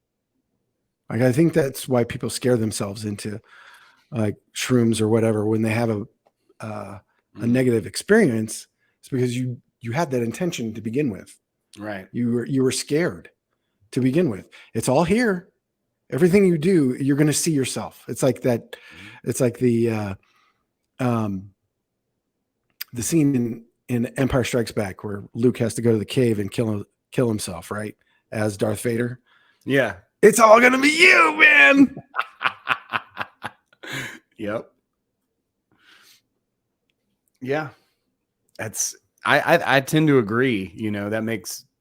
Like, I think that's why people scare themselves into like shrooms or whatever when they have a negative experience. It's because you had that intention to begin with. Right. You were scared to begin with. It's all here. Everything you do, you're going to see yourself. It's like that. It's like the scene in Empire Strikes Back where Luke has to go to the cave and kill himself, right? As Darth Vader. Yeah. It's all going to be you, man. Yep. Yeah. I tend to agree.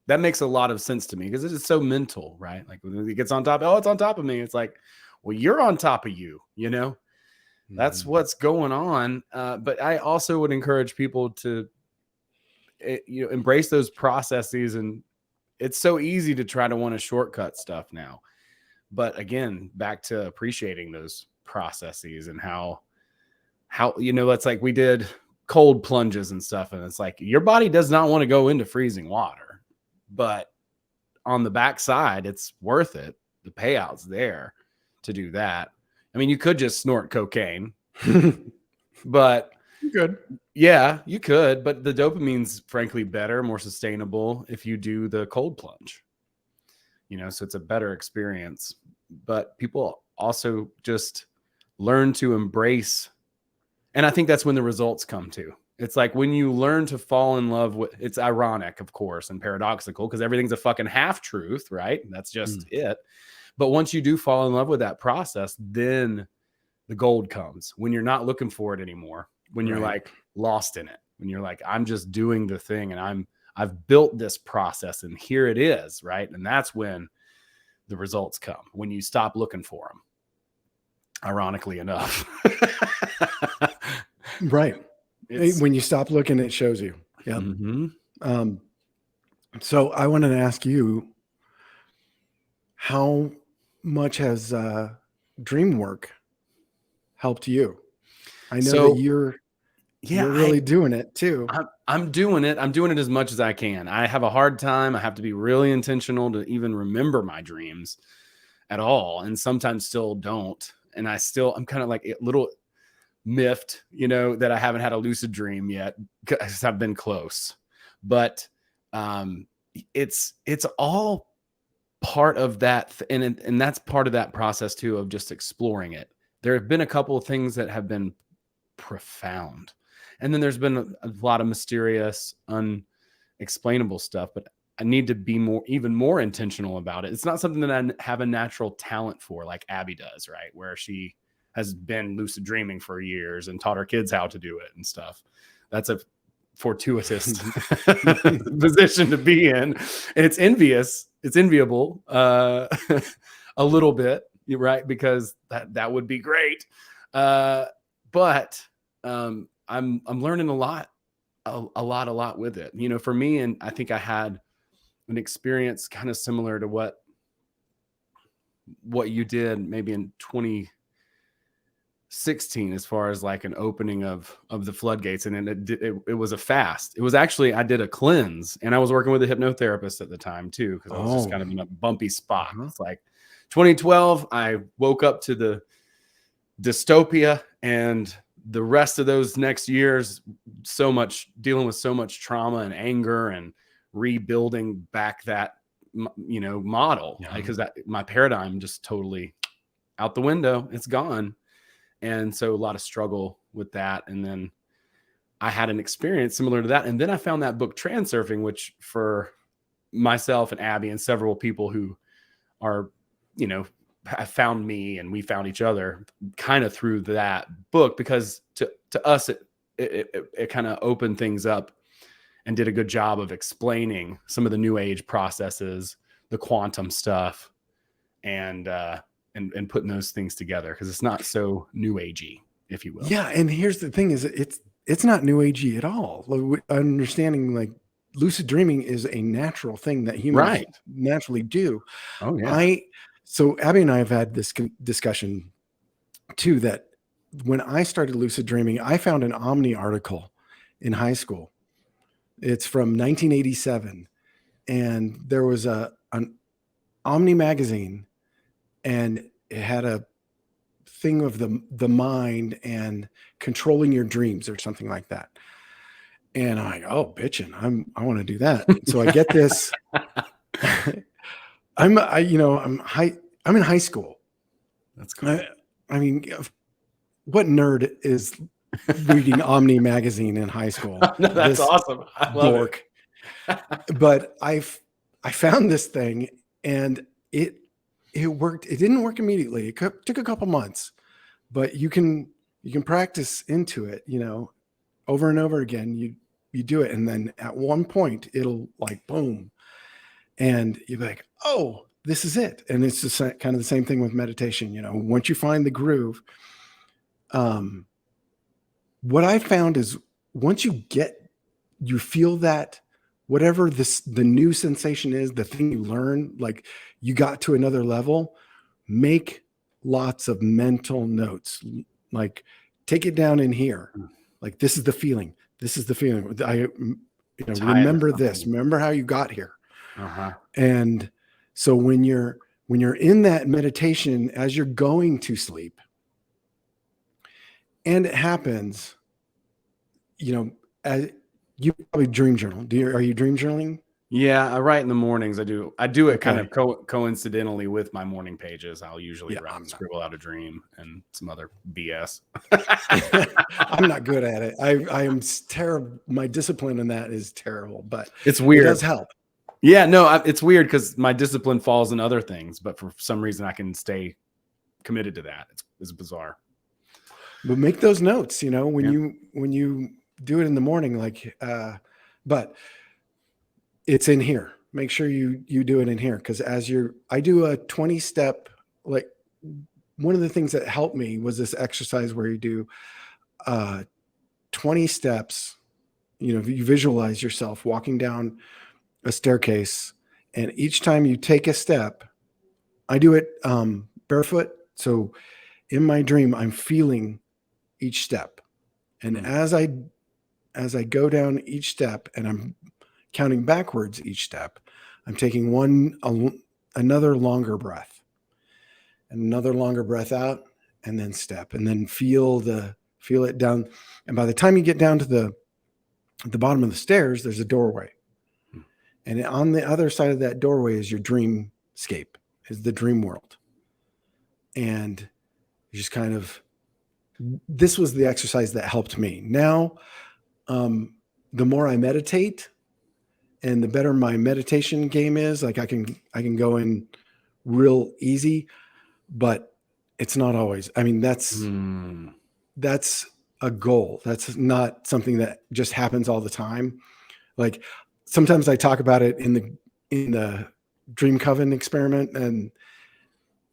That makes a lot of sense to me because it is so mental, right? Like when it gets on top, it's on top of me. It's like, well, you're on top of you, that's what's going on. But I also would encourage people to, embrace those processes. And it's so easy to try to want to shortcut stuff now. But again, back to appreciating those processes and how, it's like we did cold plunges and stuff. And it's like, your body does not want to go into freezing water, but on the backside, it's worth it. The payout's there to do that. I mean, you could just snort cocaine, but you could. Yeah, you could. But the dopamine's frankly better, more sustainable if you do the cold plunge. So it's a better experience. But people also just learn to embrace. And I think that's when the results come too. It's like when you learn to fall in love with, it's ironic, of course, and paradoxical because everything's a fucking half truth, right? That's just it. But once you do fall in love with that process, then the gold comes when you're not looking for it anymore, when you're like lost in it, when you're like, I'm just doing the thing and I've built this process and here it is. Right. And that's when the results come, when you stop looking for them, ironically enough. Right. When you stop looking, it shows you. Yeah. Mm-hmm. So I wanted to ask you, how much has dream work helped you? I know that you're really doing it too. I'm doing it. I'm doing it as much as I can. I have a hard time. I have to be really intentional to even remember my dreams at all. And sometimes still don't. And I'm kind of like a little miffed, that I haven't had a lucid dream yet because I've been close. But it's all part of that. And that's part of that process too, of just exploring it. There have been a couple of things that have been profound. And then there's been a lot of mysterious, unexplainable stuff, but I need to be even more intentional about it. It's not something that I have a natural talent for like Abby does, right? Where she has been lucid dreaming for years and taught her kids how to do it and stuff. That's a fortuitous position to be in. And it's envious. It's enviable a little bit, right? Because that would be great. But I'm learning a lot with it, for me. And I think I had an experience kind of similar to what you did maybe in 2016, as far as like an opening of the floodgates. And it was a fast. It was actually, I did a cleanse and I was working with a hypnotherapist at the time too, because I was just kind of in a bumpy spot. It's like 2012, I woke up to the dystopia, and the rest of those next years, dealing with so much trauma and anger and rebuilding back that, model, because my paradigm just totally out the window. It's gone. And so a lot of struggle with that. And then I had an experience similar to that. And then I found that book Transurfing, which for myself and Abby and several people who are, found me and we found each other kind of through that book, because to us, it kind of opened things up and did a good job of explaining some of the new age processes, the quantum stuff, and putting those things together, because it's not so new agey. if you will. Yeah. And here's the thing is it's not new agey at all. Like, understanding like lucid dreaming is a natural thing that humans naturally do. Oh yeah. So Abby and I have had this discussion too, that when I started lucid dreaming, I found an Omni article in high school. It's from 1987. And there was an Omni magazine, and it had a thing of the mind and controlling your dreams or something like that. And I'm like, oh, bitchin', I want to do that. So I get this. I'm in high school. That's cool. I mean, what nerd is reading Omni magazine in high school? No, that's awesome. I love dork. But I found this thing, and it worked. It didn't work immediately. It took a couple months, but you can practice into it, over and over again. You do it, and then at one point it'll like boom, and you're like, oh, this is it. And it's just kind of the same thing with meditation. Once you find the groove, what I found is once you feel that whatever the new sensation is, the thing you learn, like you got to another level, make lots of mental notes, like take it down in here. Like, this is the feeling. This is the feeling. Remember this, remember how you got here. Uh-huh. And so when you're in that meditation, as you're going to sleep, and it happens, as you probably dream journal. Are you dream journaling? Yeah, I write in the mornings. I do it kind of coincidentally with my morning pages. I'll usually scribble out a dream and some other BS. I'm not good at it. I am terrible. My discipline in that is terrible, but it's weird. It does help. Yeah, no, it's weird because my discipline falls in other things, but for some reason I can stay committed to that. It's bizarre. But make those notes, when you do it in the morning, but it's in here. Make sure you do it in here. Cause I do a 20-step, like one of the things that helped me was this exercise where you do 20 steps. You visualize yourself walking down a staircase, and each time you take a step, I do it barefoot. So in my dream, I'm feeling each step. And as I go down each step and I'm counting backwards each step, I'm taking another longer breath, and another longer breath out, and then step, and then feel it down. And by the time you get down to the bottom of the stairs, there's a doorway. And on the other side of that doorway is your dreamscape, is the dream world. And you just this was the exercise that helped me. Now, the more I meditate and the better my meditation game is, like I can go in real easy, but it's not always. I mean, that's a goal. That's not something that just happens all the time. Like sometimes I talk about it in the Dream Coven experiment, and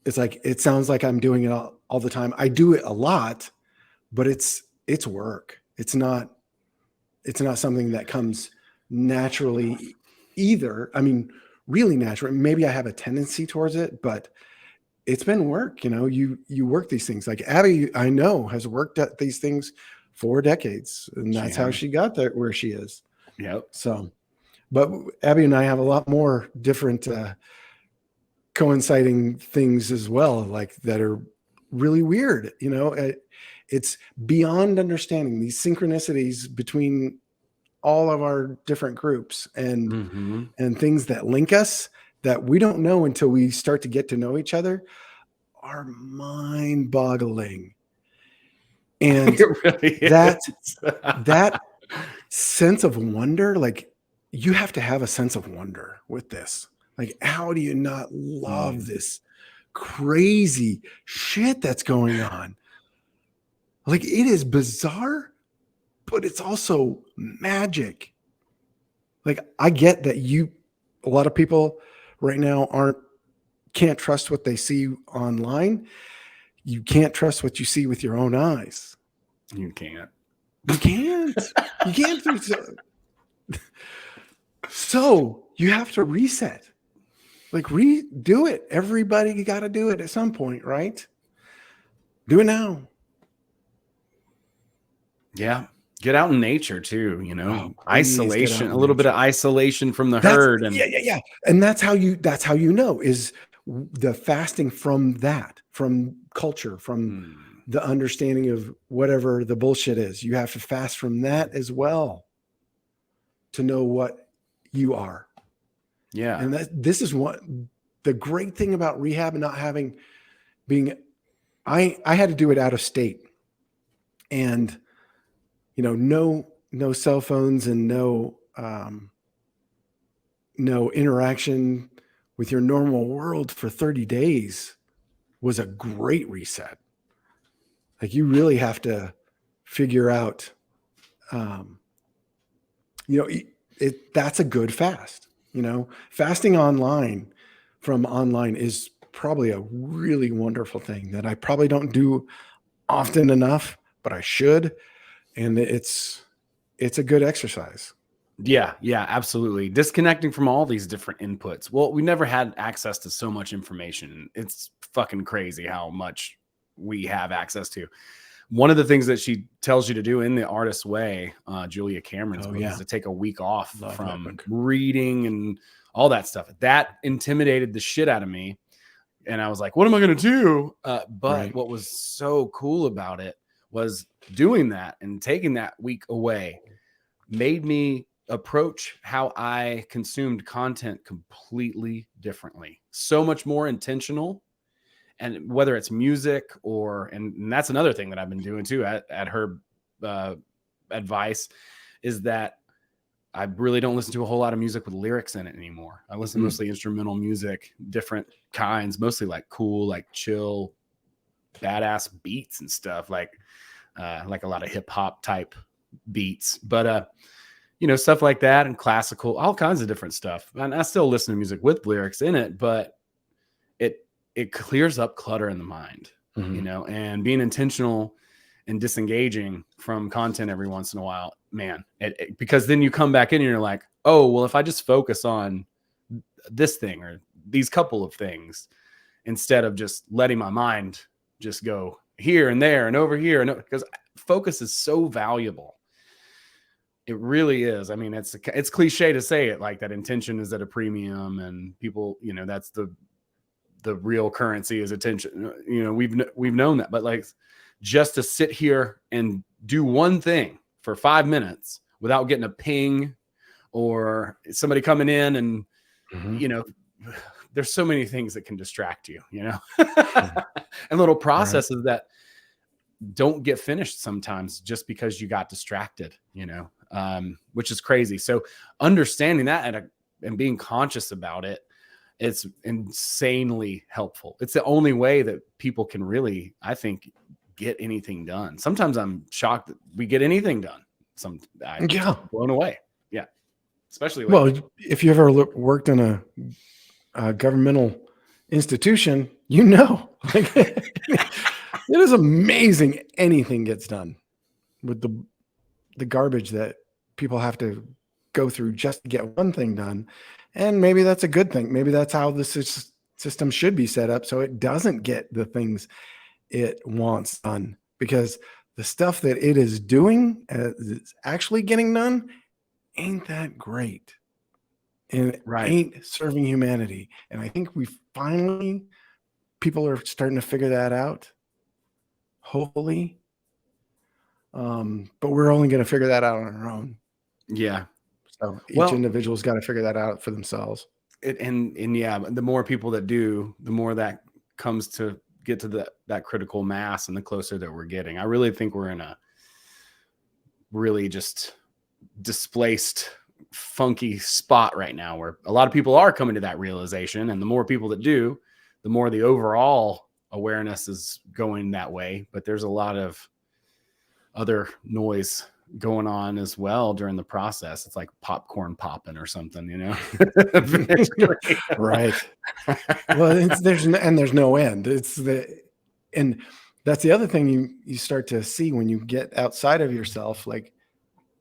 it's like, it sounds like I'm doing it all the time. I do it a lot, but it's work. It's not something that comes naturally either. I mean, really natural. Maybe I have a tendency towards it, but it's been work. You work these things. Like Abby, I know, has worked at these things for decades, and that's how she got there where she is. Yep. So, but Abby and I have a lot more different coinciding things as well, like that are really weird. It's beyond understanding, these synchronicities between all of our different groups and things that link us that we don't know until we start to get to know each other are mind-boggling. And really that sense of wonder, like you have to have a sense of wonder with this. Like, how do you not love this crazy shit that's going on? Like, it is bizarre, but it's also magic. Like, I get that a lot of people right now can't trust what they see online. You can't trust what you see with your own eyes. You can't. You can't. You can't. So you have to reset. Like redo it. Everybody got to do it at some point, right? Do it now. Yeah. Get out in nature too, you know, isolation, a little bit of isolation from the herd. And yeah. And that's how you know is the fasting from culture, from the understanding of whatever the bullshit is. You have to fast from that as well to know what you are. Yeah. And this is what the great thing about rehab and not I had to do it out of state, and you know, no cell phones and no interaction with your normal world for 30 days was a great reset. Like you really have to figure out, that's a good fast. You know, fasting from online is probably a really wonderful thing that I probably don't do often enough, but I should. And it's a good exercise. Yeah, absolutely. Disconnecting from all these different inputs. Well, we never had access to so much information. It's fucking crazy how much we have access to. One of the things that she tells you to do in The Artist's Way, Julia Cameron's book, is to take a week off from reading and all that stuff. That intimidated the shit out of me. And I was like, what am I going to do? But what was so cool about it was doing that and taking that week away made me approach how I consumed content completely differently. So much more intentional. And whether it's music and that's another thing that I've been doing too at her advice is that I really don't listen to a whole lot of music with lyrics in it anymore. I listen mostly instrumental music, different kinds, mostly like cool, like chill, badass beats and stuff, like a lot of hip hop type beats, but stuff like that, and classical, all kinds of different stuff. And I still listen to music with lyrics in it, but it clears up clutter in the mind, and being intentional and disengaging from content every once in a while, man, because then you come back in and you're like, oh, well, if I just focus on this thing or these couple of things, instead of just letting my mind just go here and there and over here, and because focus is so valuable. It really is. I mean, it's cliche to say it like that. Intention is at a premium, and people, that's the real currency is attention. We've known that, but like just to sit here and do one thing for 5 minutes without getting a ping or somebody coming in and, there's so many things that can distract you, and little processes that don't get finished sometimes just because you got distracted, which is crazy. So understanding that and being conscious about it, it's insanely helpful. It's the only way that people can really, I think, get anything done. Sometimes I'm shocked that we get anything done. I'm blown away. Yeah. Especially. If you ever worked in a governmental institution, like it is amazing. Anything gets done with the garbage that people have to go through just to get one thing done. And maybe that's a good thing. Maybe that's how the system should be set up, so it doesn't get the things it wants done, because the stuff that it is doing, it's actually getting done, ain't that great. And it ain't serving humanity. And I think people are starting to figure that out, hopefully. But we're only going to figure that out on our own. Yeah. So each individual's got to figure that out for themselves. The more people that do, the more that comes to get to that critical mass, and the closer that we're getting. I really think we're in a really just displaced, funky spot right now where a lot of people are coming to that realization. And the more people that do, the more the overall awareness is going that way. But there's a lot of other noise going on as well during the process. It's like popcorn popping or something, Right. Well, there's no end. And That's the other thing you start to see when you get outside of yourself. Like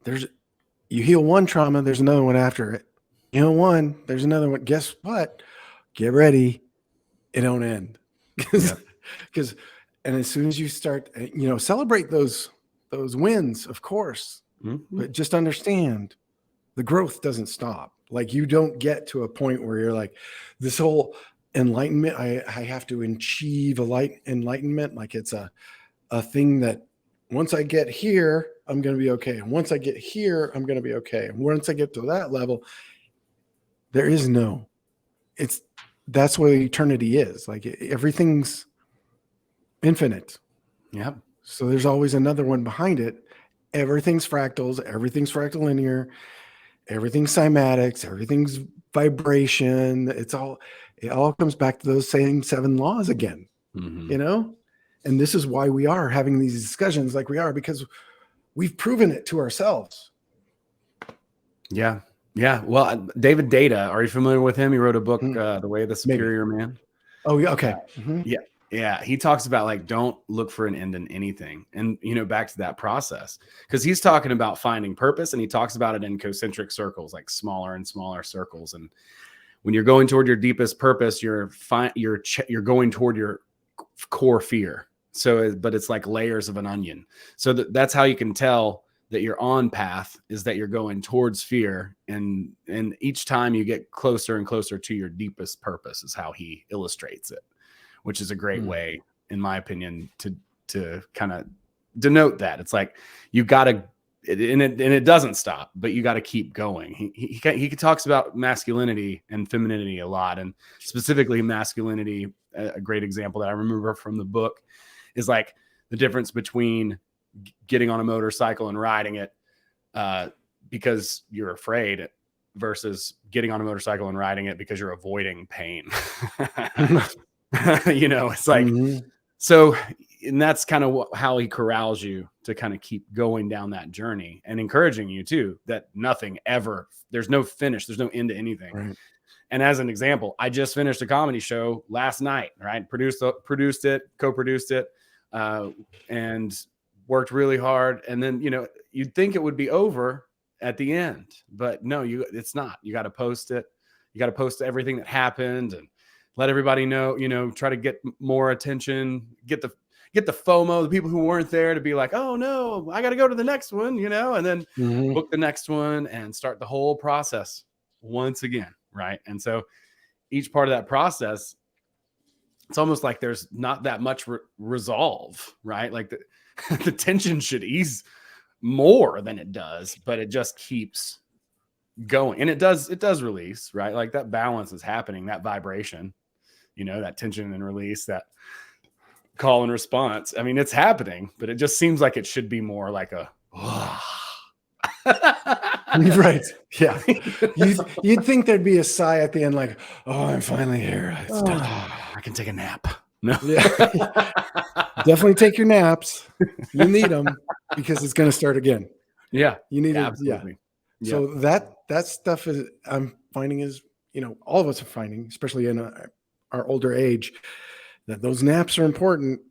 you heal one trauma, there's another one after it. You heal one, there's another one. Guess what? Get ready. It don't end. Because and as soon as you start, celebrate those wins, of course, but just understand the growth doesn't stop. Like you don't get to a point where you're like, this whole enlightenment, I have to achieve enlightenment. Like it's a thing that once I get here, I'm going to be okay. And once I get here, I'm going to be okay. And once I get to that level, that's what eternity is. Like everything's infinite. Yeah. So there's always another one behind it. Everything's fractals, everything's fractal linear, everything's cymatics, everything's vibration. It all comes back to those same 7 laws again, And this is why we are having these discussions like we are, because we've proven it to ourselves. Yeah. Yeah. Well, David Data, are you familiar with him? He wrote a book, The Way of the Superior Man. Oh, yeah. Okay. Yeah. Yeah. He talks about like, don't look for an end in anything. And, back to that process, because he's talking about finding purpose, and he talks about it in concentric circles, like smaller and smaller circles. And when you're going toward your deepest purpose, you're going toward your core fear. So, but it's like layers of an onion. So that's how you can tell that you're on path, is that you're going towards fear. And each time you get closer and closer to your deepest purpose is how he illustrates it, which is a great way, in my opinion, to kind of denote that. It's like, you got to, and it doesn't stop, but you got to keep going. He talks about masculinity and femininity a lot, and specifically masculinity. A great example that I remember from the book is like the difference between getting on a motorcycle and riding it because you're afraid, versus getting on a motorcycle and riding it because you're avoiding pain. It's like, so, and that's kind of how he corrals you to kind of keep going down that journey, and encouraging you too, that there's no finish, there's no end to anything. Right. And as an example, I just finished a comedy show last night, right? Produced it, co-produced it, and worked really hard. And then, you'd think it would be over at the end, but no, it's not. You got to post it. You got to post everything that happened and let everybody know, try to get more attention, get the FOMO, the people who weren't there, to be like, oh no, I got to go to the next one, and then book the next one and start the whole process once again. Right. And so each part of that process, it's almost like there's not that much resolve, right? Like the tension should ease more than it does, but it just keeps going. And it does release, right? Like that balance is happening, that vibration, that tension and release, that call and response. I mean, it's happening, but it just seems like it should be more like a, right. Yeah. You'd think there'd be a sigh at the end, like, oh, I'm finally here. It's done. I can take a nap. No. Yeah. Definitely take your naps. You need them, because it's going to start again. Yeah. You need absolutely. Yeah. So that stuff is, I'm finding is, all of us are finding, especially in our older age, that those naps are important.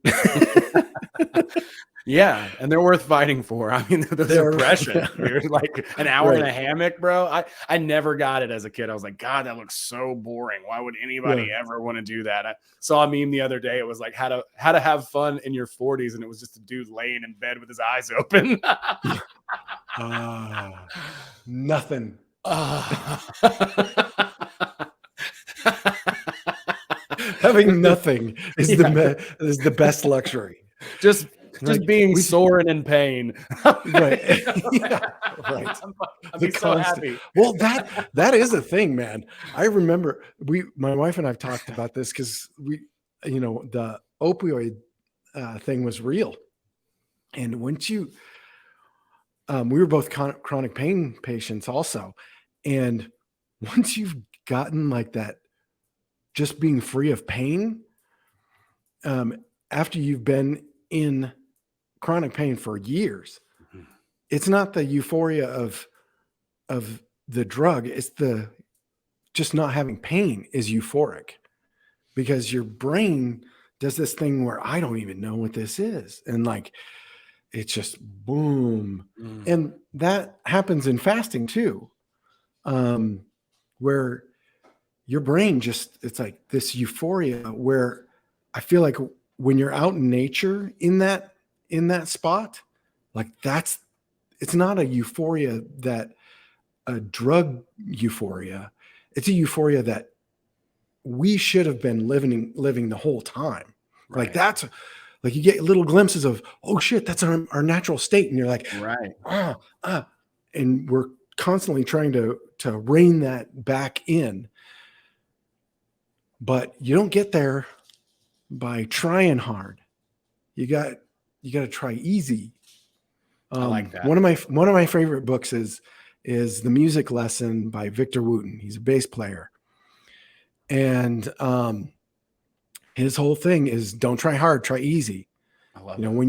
Yeah, and they're worth fighting for. I mean, those are precious. You're like an hour in a hammock, bro. I never got it as a kid. I was like, God, that looks so boring. Why would anybody ever want to do that? I saw a meme the other day. It was like how to have fun in your 40s, and it was just a dude laying in bed with his eyes open. Nothing. Having nothing is the best luxury. Just being sore and in pain. Right. Yeah. Right. I'd be so happy. Well, that is a thing, man. I remember my wife and I've talked about this, because the opioid thing was real. And once we were both chronic pain patients also. And once you've gotten like that, just being free of pain, after you've been in chronic pain for years, it's not the euphoria of the drug. It's the just not having pain is euphoric, because your brain does this thing where I don't even know what this is. And like, it's just boom. And that happens in fasting too, where your brain just, it's like this euphoria where I feel like when you're out in nature in that spot, like it's not a euphoria that a drug euphoria. It's a euphoria that we should have been living the whole time. Right. Like that's like you get little glimpses of, oh shit, that's our natural state. And you're like, right. And we're constantly trying to rein that back in. But you don't get there by trying hard. You got to try easy. I like that. One of my favorite books is The Music Lesson by Victor Wooten. He's a bass player. And his whole thing is don't try hard, try easy. I love it. When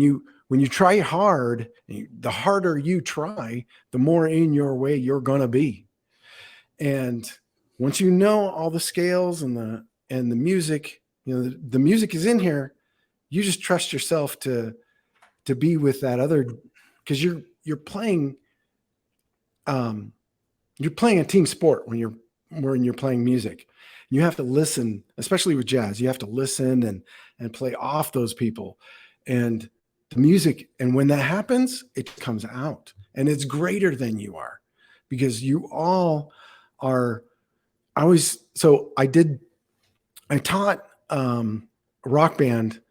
you try hard, the harder you try, the more in your way you're going to be. And once you know all the scales and the music, the music is in here, you just trust yourself to be with that other, because you're playing a team sport when you're playing music. You have to listen, especially with jazz, you have to listen and play off those people and the music. And when that happens, it comes out and it's greater than you are, because you all are. I taught a rock band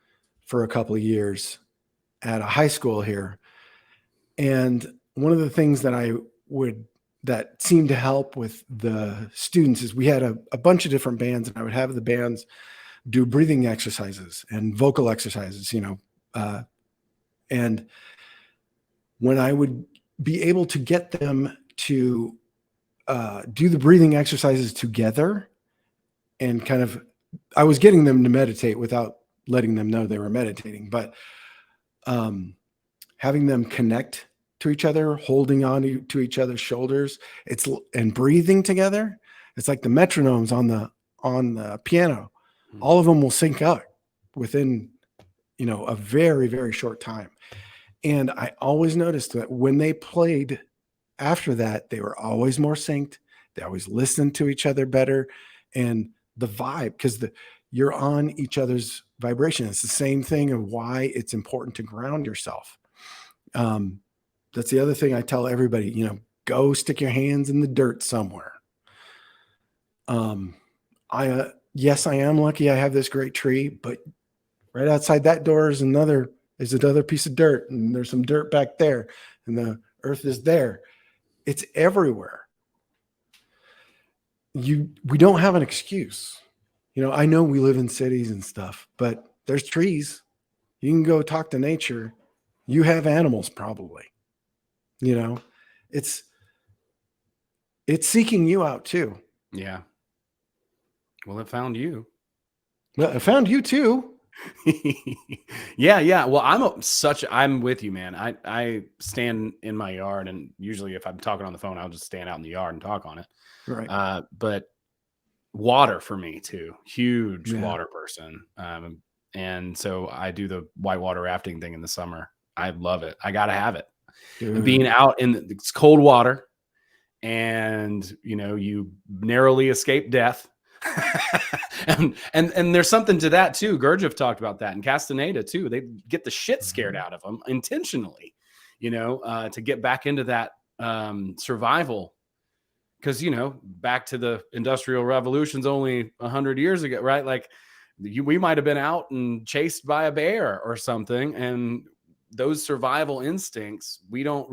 for a couple of years at a high school here. And one of the things that seemed to help with the students is we had a bunch of different bands, and I would have the bands do breathing exercises and vocal exercises, and when I would be able to get them to do the breathing exercises together, and I was getting them to meditate without letting them know they were meditating, but having them connect to each other, holding on to each other's shoulders, and breathing together. It's like the metronomes on the piano. All of them will sync up within, a very, very short time. And I always noticed that when they played after that, they were always more synced. They always listened to each other better. And the vibe, because you're on each other's vibration. It's the same thing of why it's important to ground yourself. That's the other thing I tell everybody, go stick your hands in the dirt somewhere. Yes, I am lucky I have this great tree, but right outside that door is another piece of dirt, and there's some dirt back there, and the earth is there. It's everywhere. We don't have an excuse. I know we live in cities and stuff, but there's trees. You can go talk to nature. You have animals probably. It's seeking you out too. Yeah. Well, it found you. Well, it found you too. Yeah. Well, I'm with you, man. I stand in my yard, and usually if I'm talking on the phone, I'll just stand out in the yard and talk on it. Right. But water for me too, huge water person. And so I do the whitewater rafting thing in the summer. I love it. I got to have it. And being out in it's cold water, and you narrowly escape death. and there's something to that too. Gurdjieff talked about that in Castaneda too. They get the shit scared out of them intentionally, to get back into that survival. Because back to the Industrial Revolution's only 100 years ago, right? Like we might have been out and chased by a bear or something, and those survival instincts, we don't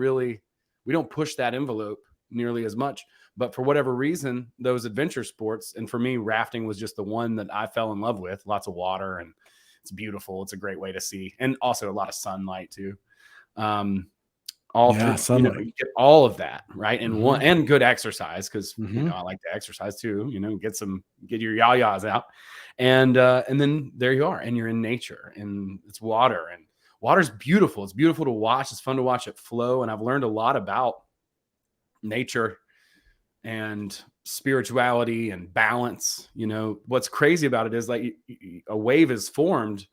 push that envelope nearly as much. But for whatever reason, those adventure sports, and for me, rafting was just the one that I fell in love with. Lots of water, and it's beautiful. It's a great way to see, and also a lot of sunlight too. Sunlight. You get all of that, right? And one, and good exercise, because I like to exercise too. Get your yayas out, and then there you are, and you're in nature, and it's water, and water's beautiful. It's beautiful to watch. It's fun to watch it flow, and I've learned a lot about nature and spirituality and balance. What's crazy about it is like a wave is formed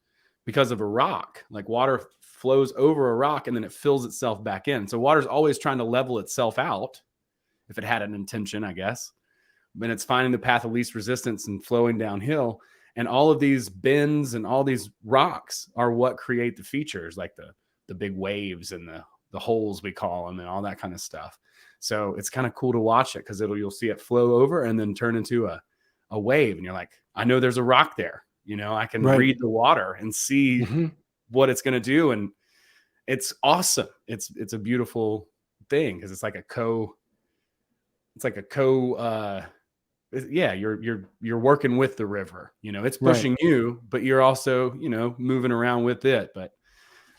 because of a rock. Like water flows over a rock and then it fills itself back in. So water's always trying to level itself out, if it had an intention, I guess. But it's finding the path of least resistance and flowing downhill. And all of these bends and all these rocks are what create the features, like the big waves and the holes, we call them, and all that kind of stuff. So it's kind of cool to watch it because you'll see it flow over and then turn into a wave. And you're like, I know there's a rock there. You know, I can read the water and see what it's going to do. And it's awesome. It's a beautiful thing because it's like you're working with the river, you know, it's pushing you, but you're also, you know, moving around with it. But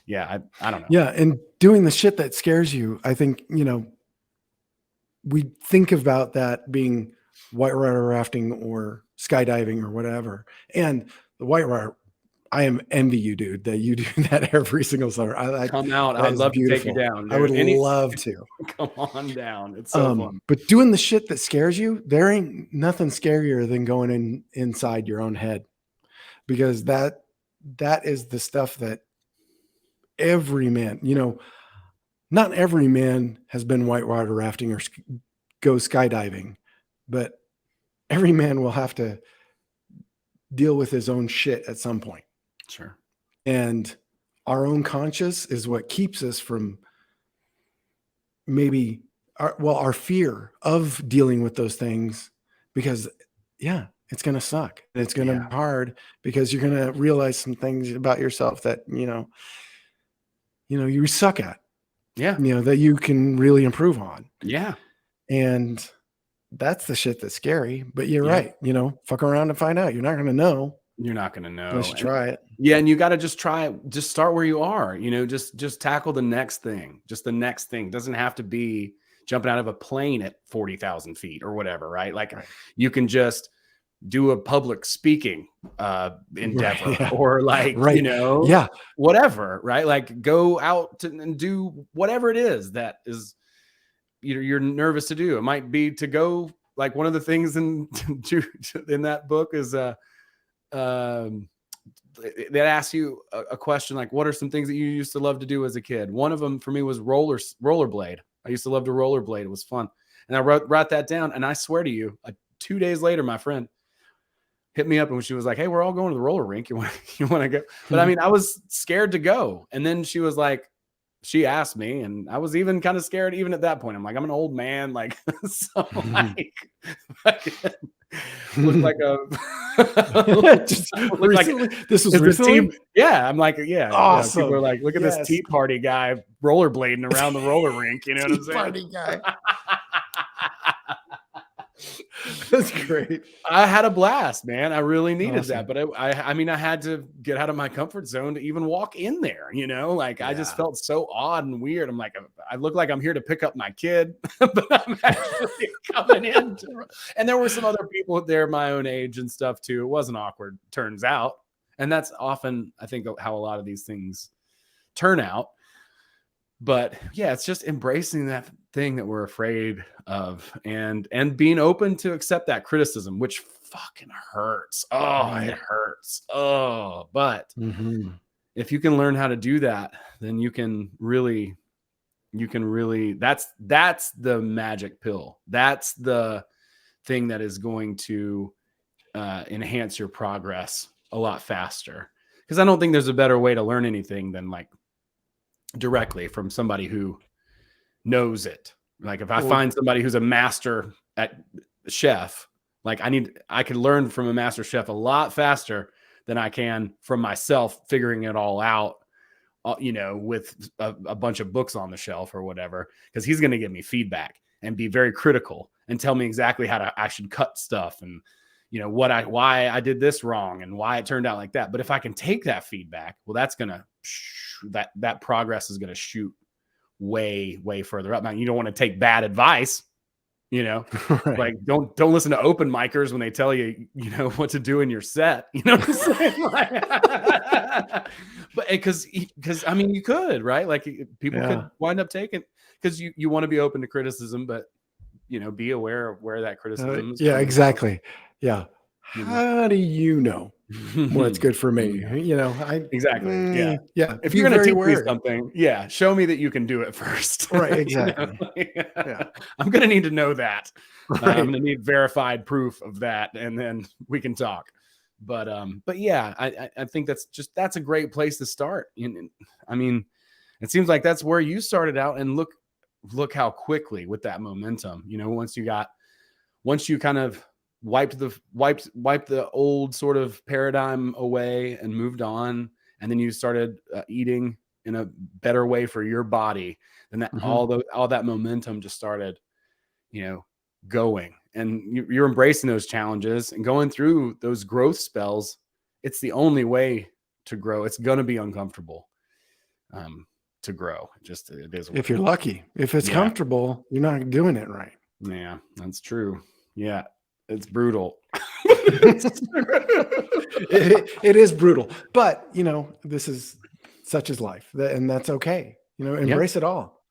yeah, I don't know. Yeah. And doing the shit that scares you, I think, you know, we think about that being whitewater rafting or skydiving or whatever. And the whitewater, I envy you, dude, that you do that every single summer. Come out. I'd love to take you down. Dude. I would love to. Come on down. It's so fun. But doing the shit that scares you, there ain't nothing scarier than going inside your own head, because that is the stuff that every man, you know, not every man has been whitewater rafting or go skydiving, but every man will have to deal with his own shit at some point. Sure. And our own conscience is what keeps us from maybe our fear of dealing with those things, because it's going to suck. It's going to be hard because you're going to realize some things about yourself that, you know, you suck at, you know, that you can really improve on. Yeah. And that's the shit that's scary, but you're right. You know, fuck around and find out. You're not going to know. You're not going to know. Unless you try it. Yeah. And you got to just try it. Just start where you are, you know, just tackle the next thing. Just the next thing. It doesn't have to be jumping out of a plane at 40,000 feet or whatever, right? Like you can just do a public speaking endeavor or like, you know, whatever, right? Like go out and do whatever it is that is, you're nervous to do. It might be to go, like one of the things in that book is that asks you a question like, what are some things that you used to love to do as a kid? One of them for me was rollerblade. I used to love to rollerblade. It was fun. And I wrote that down, and I swear to you, 2 days later, my friend hit me up and she was like, hey, we're all going to the roller rink. You want to go? But I mean, I was scared to go. And then she was like, she asked me, and I was even kind of scared even at that point. I'm like, I'm an old man. Like, so like, look like this was recently? Yeah. I'm like, yeah. Awesome. People are like, look at this Tea Party guy rollerblading around the roller rink. You know what I'm saying? Party guy. That's great. I had a blast, man. I really needed that, but I mean, I had to get out of my comfort zone to even walk in there, you know, like I just felt so odd and weird. I'm like, I look like I'm here to pick up my kid, but I'm actually coming in. And there were some other people there my own age and stuff too. It wasn't awkward, turns out. And that's often, I think, how a lot of these things turn out. But yeah, it's just embracing that thing that we're afraid of and being open to accept that criticism, which fucking hurts. Oh, it hurts. Oh, but if you can learn how to do that, then you can really, that's the magic pill. That's the thing that is going to enhance your progress a lot faster. Because I don't think there's a better way to learn anything than like directly from somebody who knows it. Like if I find somebody who's a master at chef, like I can learn from a master chef a lot faster than I can from myself figuring it all out, you know, with a bunch of books on the shelf or whatever, because he's going to give me feedback and be very critical and tell me exactly how I should cut stuff and, you know, why I did this wrong and why it turned out like that. But if I can take that feedback, well, that's going to that progress is going to shoot way further up. Now, you don't want to take bad advice, you know, like don't listen to open micers when they tell you, you know, what to do in your set, you know what I'm saying? Like, but because I mean, you could, right? Like people could wind up taking, because you want to be open to criticism, but you know, be aware of where that criticism is. Exactly. Yeah. how do you know what's good for me? Exactly. Yeah. Yeah. If Be you're going to very teach me wary. something, show me that you can do it first. Right. Exactly. Yeah. I'm going to need to know that. I'm Right. going to need verified proof of that, and then we can talk. But yeah, I think that's a great place to start. I mean, it seems like that's where you started out, and look how quickly with that momentum, once you kind of wiped the old sort of paradigm away and moved on, and then you started eating in a better way for your body, then that all that momentum just started, going, and you're embracing those challenges and going through those growth spells. It's the only way to grow. It's going to be uncomfortable to grow. It is. If you're lucky. If it's comfortable, you're not doing it right. Yeah, that's true. Yeah, it's brutal. It is brutal, but this is such as life, and that's okay. Embrace it all.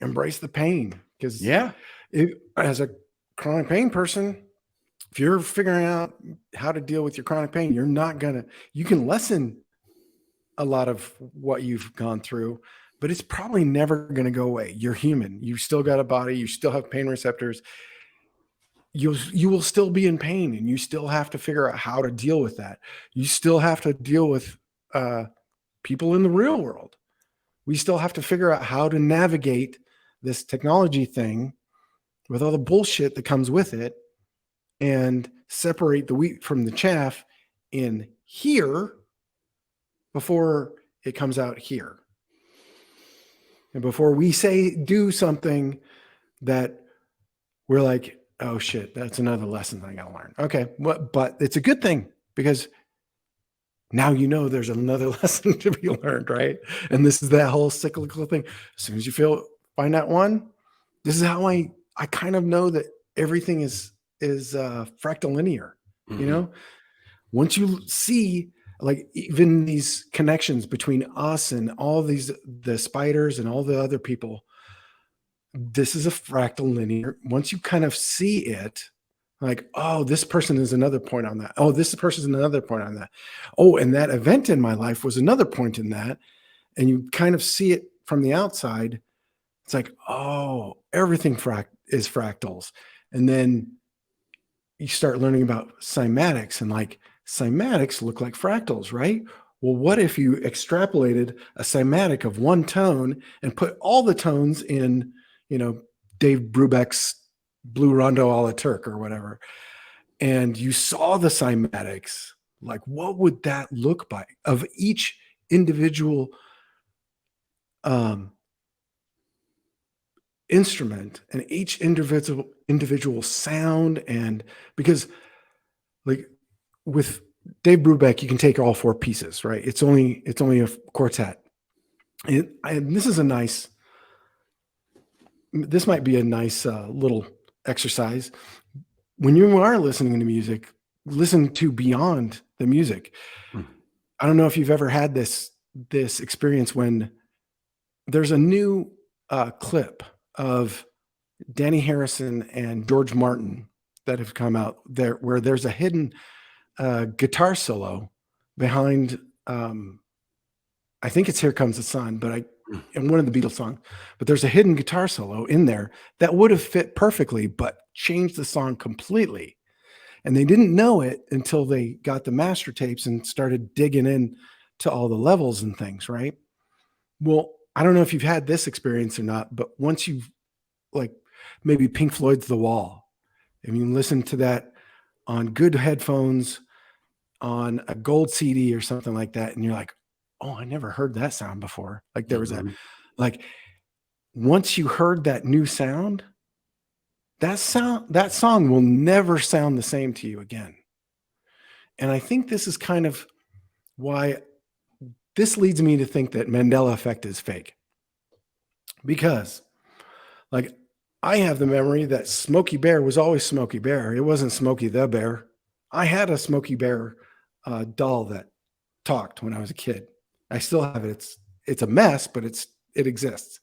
Embrace the pain, because as a chronic pain person, if you're figuring out how to deal with your chronic pain, you can lessen a lot of what you've gone through, but it's probably never going to go away. You're human. You've still got a body. You still have pain receptors. You will still be in pain, and you still have to figure out how to deal with that. You still have to deal with people in the real world. We still have to figure out how to navigate this technology thing with all the bullshit that comes with it, and separate the wheat from the chaff in here before it comes out here. And before we do something that we're like, oh shit, that's another lesson I got to learn. Okay. But it's a good thing, because now there's another lesson to be learned, right? And this is that whole cyclical thing. As soon as you find out one, this is how I kind of know that everything is fractal linear. Once you see, like, even these connections between us and all the spiders and all the other people, this is a fractal linear. Once you kind of see it, like, oh, this person is another point on that. Oh, this person is another point on that. Oh, and that event in my life was another point in that. And you kind of see it from the outside. It's like, oh, everything is fractals. And then you start learning about cymatics, and like, cymatics look like fractals, right? Well, what if you extrapolated a cymatic of one tone and put all the tones in, Dave Brubeck's Blue Rondo a la Turk or whatever, and you saw the cymatics, like, what would that look like of each individual instrument and each individual sound? And because, like, with Dave Brubeck, you can take all four pieces, right? It's only a quartet. And this might be a nice little exercise. When you are listening to music, listen to beyond the music. I don't know if you've ever had this experience when there's a new clip of Danny Harrison and George Martin that have come out there, where there's a hidden guitar solo behind, I think it's Here Comes the Sun, but in one of the Beatles songs, but there's a hidden guitar solo in there that would have fit perfectly, but changed the song completely. And they didn't know it until they got the master tapes and started digging in to all the levels and things, right? Well, I don't know if you've had this experience or not, but once you've, like, maybe Pink Floyd's The Wall, and you listen to that on good headphones on a gold CD or something like that, and you're like, oh, I never heard that sound before. Like, there was once you heard that new sound, that song will never sound the same to you again. And I think this is kind of why this leads me to think that Mandela effect is fake. Because, like, I have the memory that Smokey Bear was always Smokey Bear. It wasn't Smokey the Bear. I had a Smokey Bear doll that talked when I was a kid. I still have it. It's a mess, but it exists.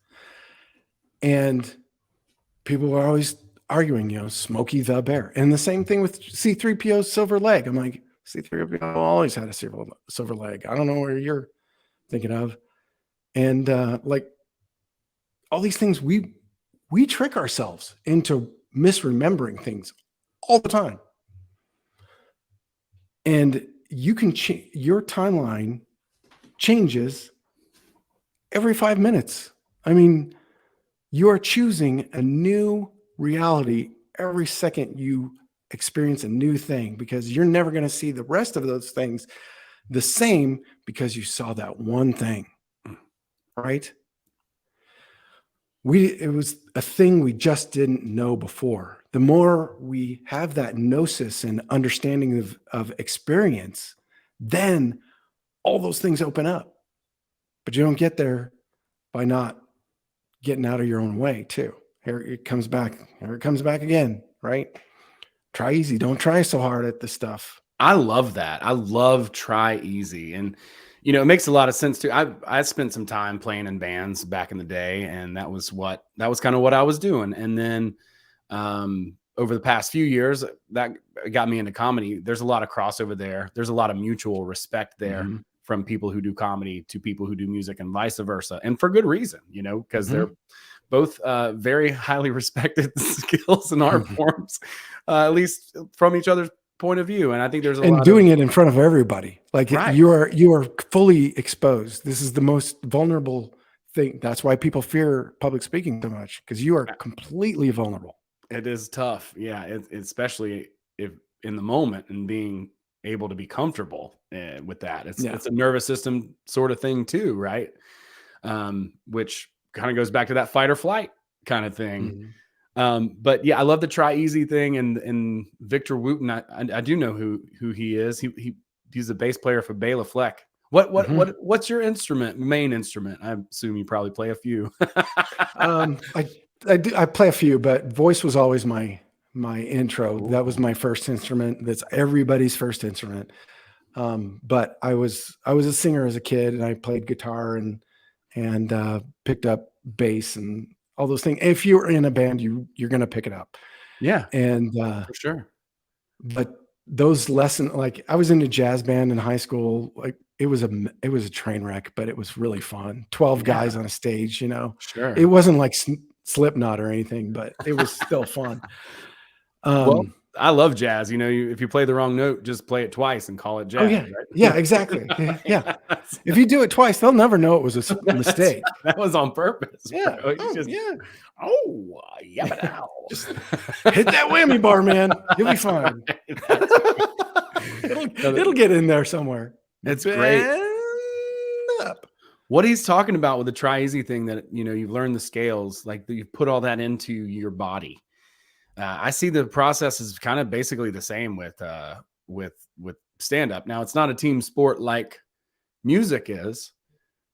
And people are always arguing, Smokey the Bear. And the same thing with C-3PO's silver leg. I'm like, C-3PO always had a silver leg. I don't know where you're thinking of. And like all these things, we trick ourselves into misremembering things all the time. And you can your timeline changes every 5 minutes. I mean, you are choosing a new reality every second you experience a new thing, because you're never going to see the rest of those things the same because you saw that one thing, right? It was a thing we just didn't know before. The more we have that gnosis and understanding of experience, then all those things open up. But you don't get there by not getting out of your own way too. Here it comes back again, right? Try easy. Don't try so hard at this stuff. I love that. I love try easy. And, it makes a lot of sense too. I spent some time playing in bands back in the day, and that was kind of what I was doing. And then over the past few years, that got me into comedy. There's a lot of crossover there. There's a lot of mutual respect there from people who do comedy to people who do music, and vice versa. And for good reason, because they're both very highly respected skills and art forms, at least from each other's point of view. And I think there's a lot doing it in front of everybody, like right. you are fully exposed. This is the most vulnerable thing. That's why people fear public speaking so much, because you are completely vulnerable. It is tough. Yeah. Especially if in the moment, and being able to be comfortable with that. It's a nervous system sort of thing too. Right. Which kind of goes back to that fight or flight kind of thing. But yeah, I love the try easy thing. And Victor Wooten, I do know who he is. He's a bass player for Bela Fleck. What's your main instrument? I assume you probably play a few. I play a few, but voice was always my intro. Ooh. That was my first instrument. That's everybody's first instrument. But I was a singer as a kid, and I played guitar and picked up bass and all those things. If you're in a band, you're going to pick it up. Yeah. And for sure. But those lessons, like I was in a jazz band in high school. Like it was a train wreck, but it was really fun. 12 guys on a stage, Sure. It wasn't like Slipknot or anything, but it was still fun. Well, I love jazz. If you play the wrong note, just play it twice and call it jazz. Oh, yeah. Right? Yeah, exactly. Yeah. If you do it twice, they'll never know it was a mistake. That was on purpose. Yeah. Just hit that whammy bar, man. You'll be fine. It'll get in there somewhere. It's great. Up. What he's talking about with the try easy thing, that you've learned the scales, like you put all that into your body. I see the process is kind of basically the same with stand up. Now, it's not a team sport like music is.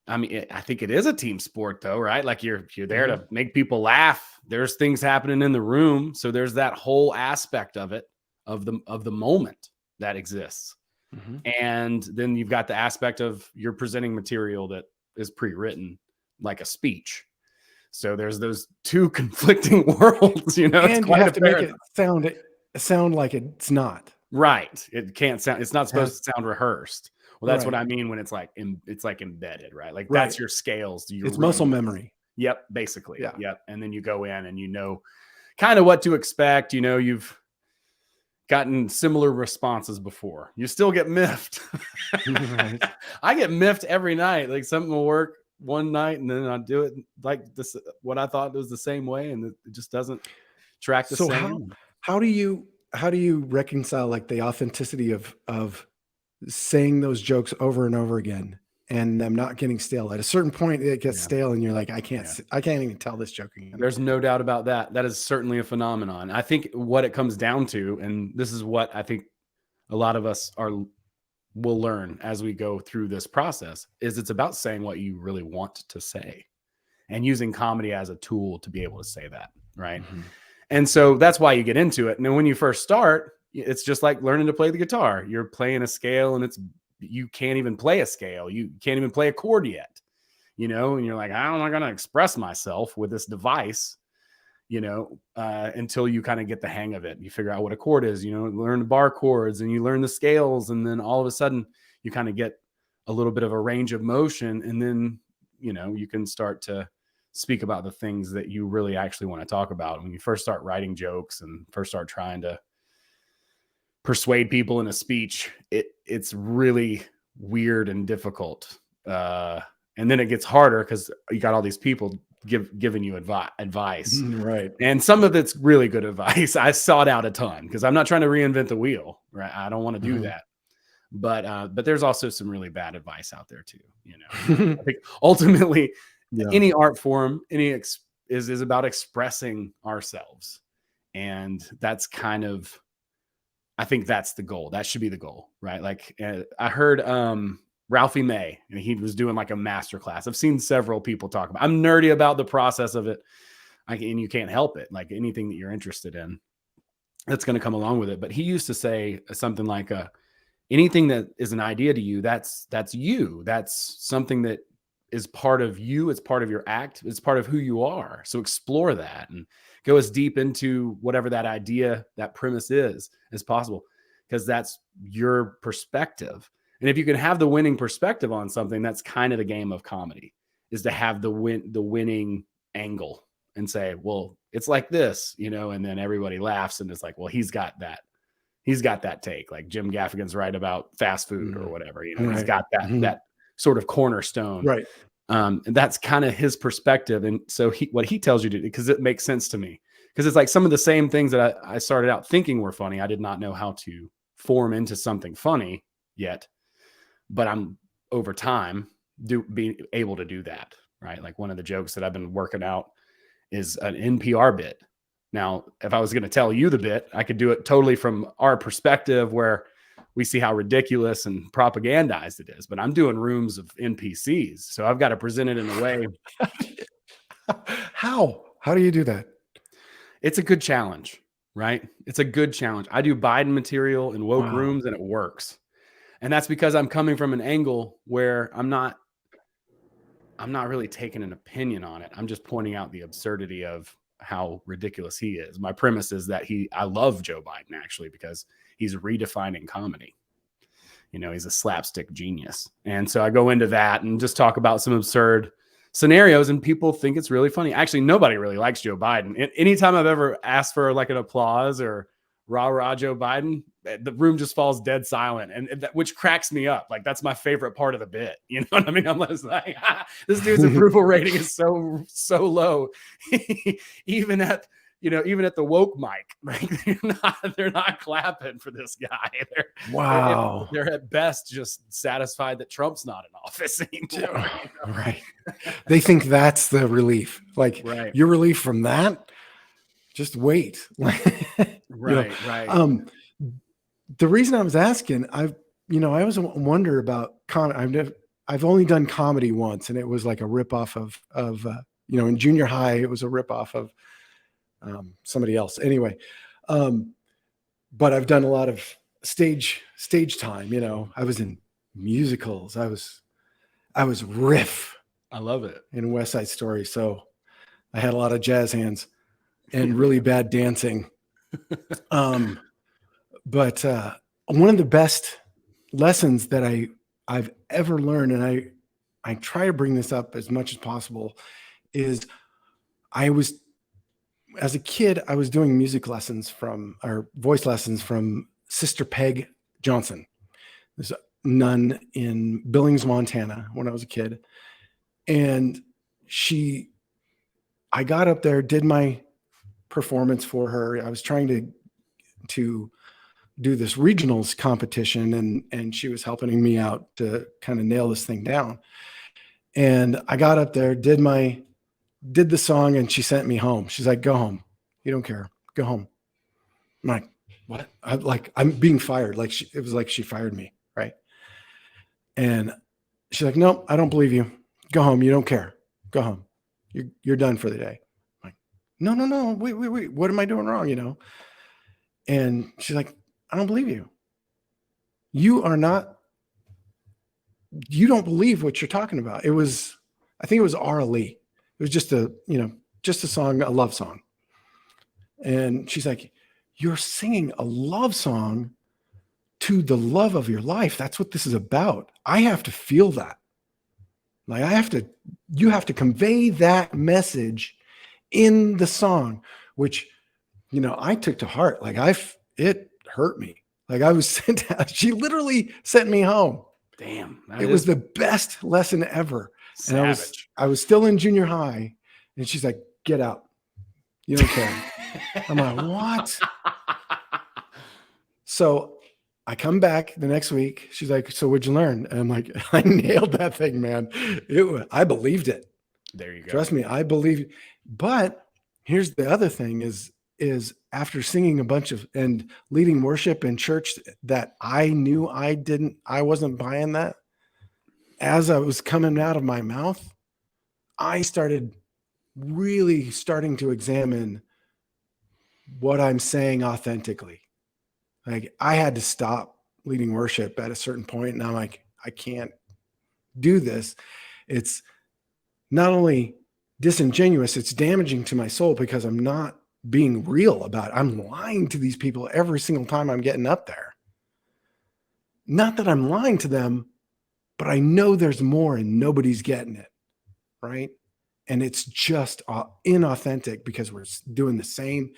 I mean, I think it is a team sport though, right? Like you're there to make people laugh. There's things happening in the room, so there's that whole aspect of it, of the moment that exists. And then you've got the aspect of you're presenting material that is pre-written, like a speech. So there's those two conflicting worlds, and you have to make it sound like it's not right. It can't sound. It's not supposed to sound rehearsed. Well, that's what I mean when it's like embedded, right? Like that's your scales. It's muscle memory. Yep, basically. Yeah. Yep. And then you go in and kind of what to expect. You've gotten similar responses before. You still get miffed. Right. I get miffed every night. Like something will work one night, and then I do it like this, what I thought was the same way, and it just doesn't track the same. How do you reconcile like the authenticity of saying those jokes over and over again and them not getting stale? At a certain point it gets stale and you're like, I can't even tell this joke again. There's no doubt about that. That is certainly a phenomenon. I think what it comes down to, and this is what I think a lot of us will learn as we go through this process, is it's about saying what you really want to say and using comedy as a tool to be able to say that. Right. And so that's why you get into it. And then when you first start, it's just like learning to play the guitar. You're playing a scale and you can't even play a scale. You can't even play a chord yet, and you're like, how am I going to express myself with this device? until you kind of get the hang of it. You figure out what a chord is, learn the bar chords and you learn the scales. And then all of a sudden you kind of get a little bit of a range of motion. And then, you can start to speak about the things that you really actually want to talk about. When you first start writing jokes and first start trying to persuade people in a speech, it's really weird and difficult. And then it gets harder because you got all these people giving you advice. Right. And some of it's really good advice. I sought out a ton because I'm not trying to reinvent the wheel, right? I don't want to do that. But there's also some really bad advice out there too. I think ultimately any art form, is about expressing ourselves. And that's kind of, I think that's the goal. That should be the goal, right? Like I heard Ralphie May, and he was doing like a master class. I've seen several people talk about, I'm nerdy about the process of it. And you can't help it. Like anything that you're interested in, that's going to come along with it. But he used to say something like, anything that is an idea to you, that's you. That's something that is part of you. It's part of your act. It's part of who you are. So explore that and go as deep into whatever that idea, that premise is as possible, because that's your perspective. And if you can have the winning perspective on something, that's kind of the game of comedy, is to have the winning angle and say, well, it's like this, and then everybody laughs and it's like, well, he's got that take. Like Jim Gaffigan's right about fast food or whatever, Right. He's got that sort of cornerstone. Right. And that's kind of his perspective. And so what he tells you to do, because it makes sense to me, because it's like some of the same things that I started out thinking were funny. I did not know how to form into something funny yet, but I'm over time being able to do that. Right. Like one of the jokes that I've been working out is an NPR bit. Now, if I was going to tell you the bit, I could do it totally from our perspective where we see how ridiculous and propagandized it is. But I'm doing rooms of NPCs. So I've got to present it in a way. How do you do that? It's a good challenge, right? It's a good challenge. I do Biden material in woke rooms and it works. And that's because I'm coming from an angle where I'm not really taking an opinion on it. I'm just pointing out the absurdity of how ridiculous he is. My premise is that I love Joe Biden actually, because he's redefining comedy. He's a slapstick genius. And so I go into that and just talk about some absurd scenarios and people think it's really funny. Actually, nobody really likes Joe Biden. Anytime I've ever asked for like an applause or rah Joe Biden, the room just falls dead silent, and which cracks me up. Like that's my favorite part of the bit. You know what I mean? I'm just like, this dude's approval rating is so low. even at the woke mic, like they're not clapping for this guy. They're at best just satisfied that Trump's not in office anymore. Right. They think that's the relief. Like your relief from that, just wait. Right. The reason I was asking, I always wonder about comedy. I've only done comedy once, and it was like a ripoff of in junior high, it was a ripoff of somebody else. Anyway, but I've done a lot of stage time. I was in musicals. I was Riff. I love it. In West Side Story. So I had a lot of jazz hands and really bad dancing. But one of the best lessons that I've ever learned, and I try to bring this up as much as possible, is as a kid, I was doing voice lessons from Sister Peg Johnson. There's a nun in Billings, Montana when I was a kid. And I got up there, did my performance for her. I was trying to do this regionals competition, and she was helping me out to kind of nail this thing down. And I got up there, did the song, and she sent me home. She's like, go home. You don't care. Go home. I'm like, what? I'm being fired. It was like she fired me. Right. And she's like, no, I don't believe you. Go home. You don't care. Go home. You're done for the day. I'm like, no. Wait. What am I doing wrong? And she's like, I don't believe you. You don't believe what you're talking about. I think it was Ara Lee. It was just a song, a love song. And she's like, you're singing a love song to the love of your life. That's what this is about. I have to feel that. Like you have to convey that message in the song, which, I took to heart. Like it hurt me. Like I was sent out. She literally sent me home. Damn. It was the best lesson ever. Savage. And I was still in junior high, and she's like, get out. You don't care. I'm like, what? So I come back the next week. She's like, so what'd you learn? And I'm like, I nailed that thing, man. I believed it. There you go. Trust me, I believe. But here's the other thing is after singing a bunch of and leading worship in church that I knew I wasn't buying that. As I was coming out of my mouth, I started really starting to examine what I'm saying authentically. Like I had to stop leading worship at a certain point, and I'm like, I can't do this. It's not only disingenuous, it's damaging to my soul because I'm not being real about it. I'm lying to these people every single time I'm getting up there. Not that I'm lying to them, but I know there's more and nobody's getting it, right? And it's just inauthentic because we're doing the same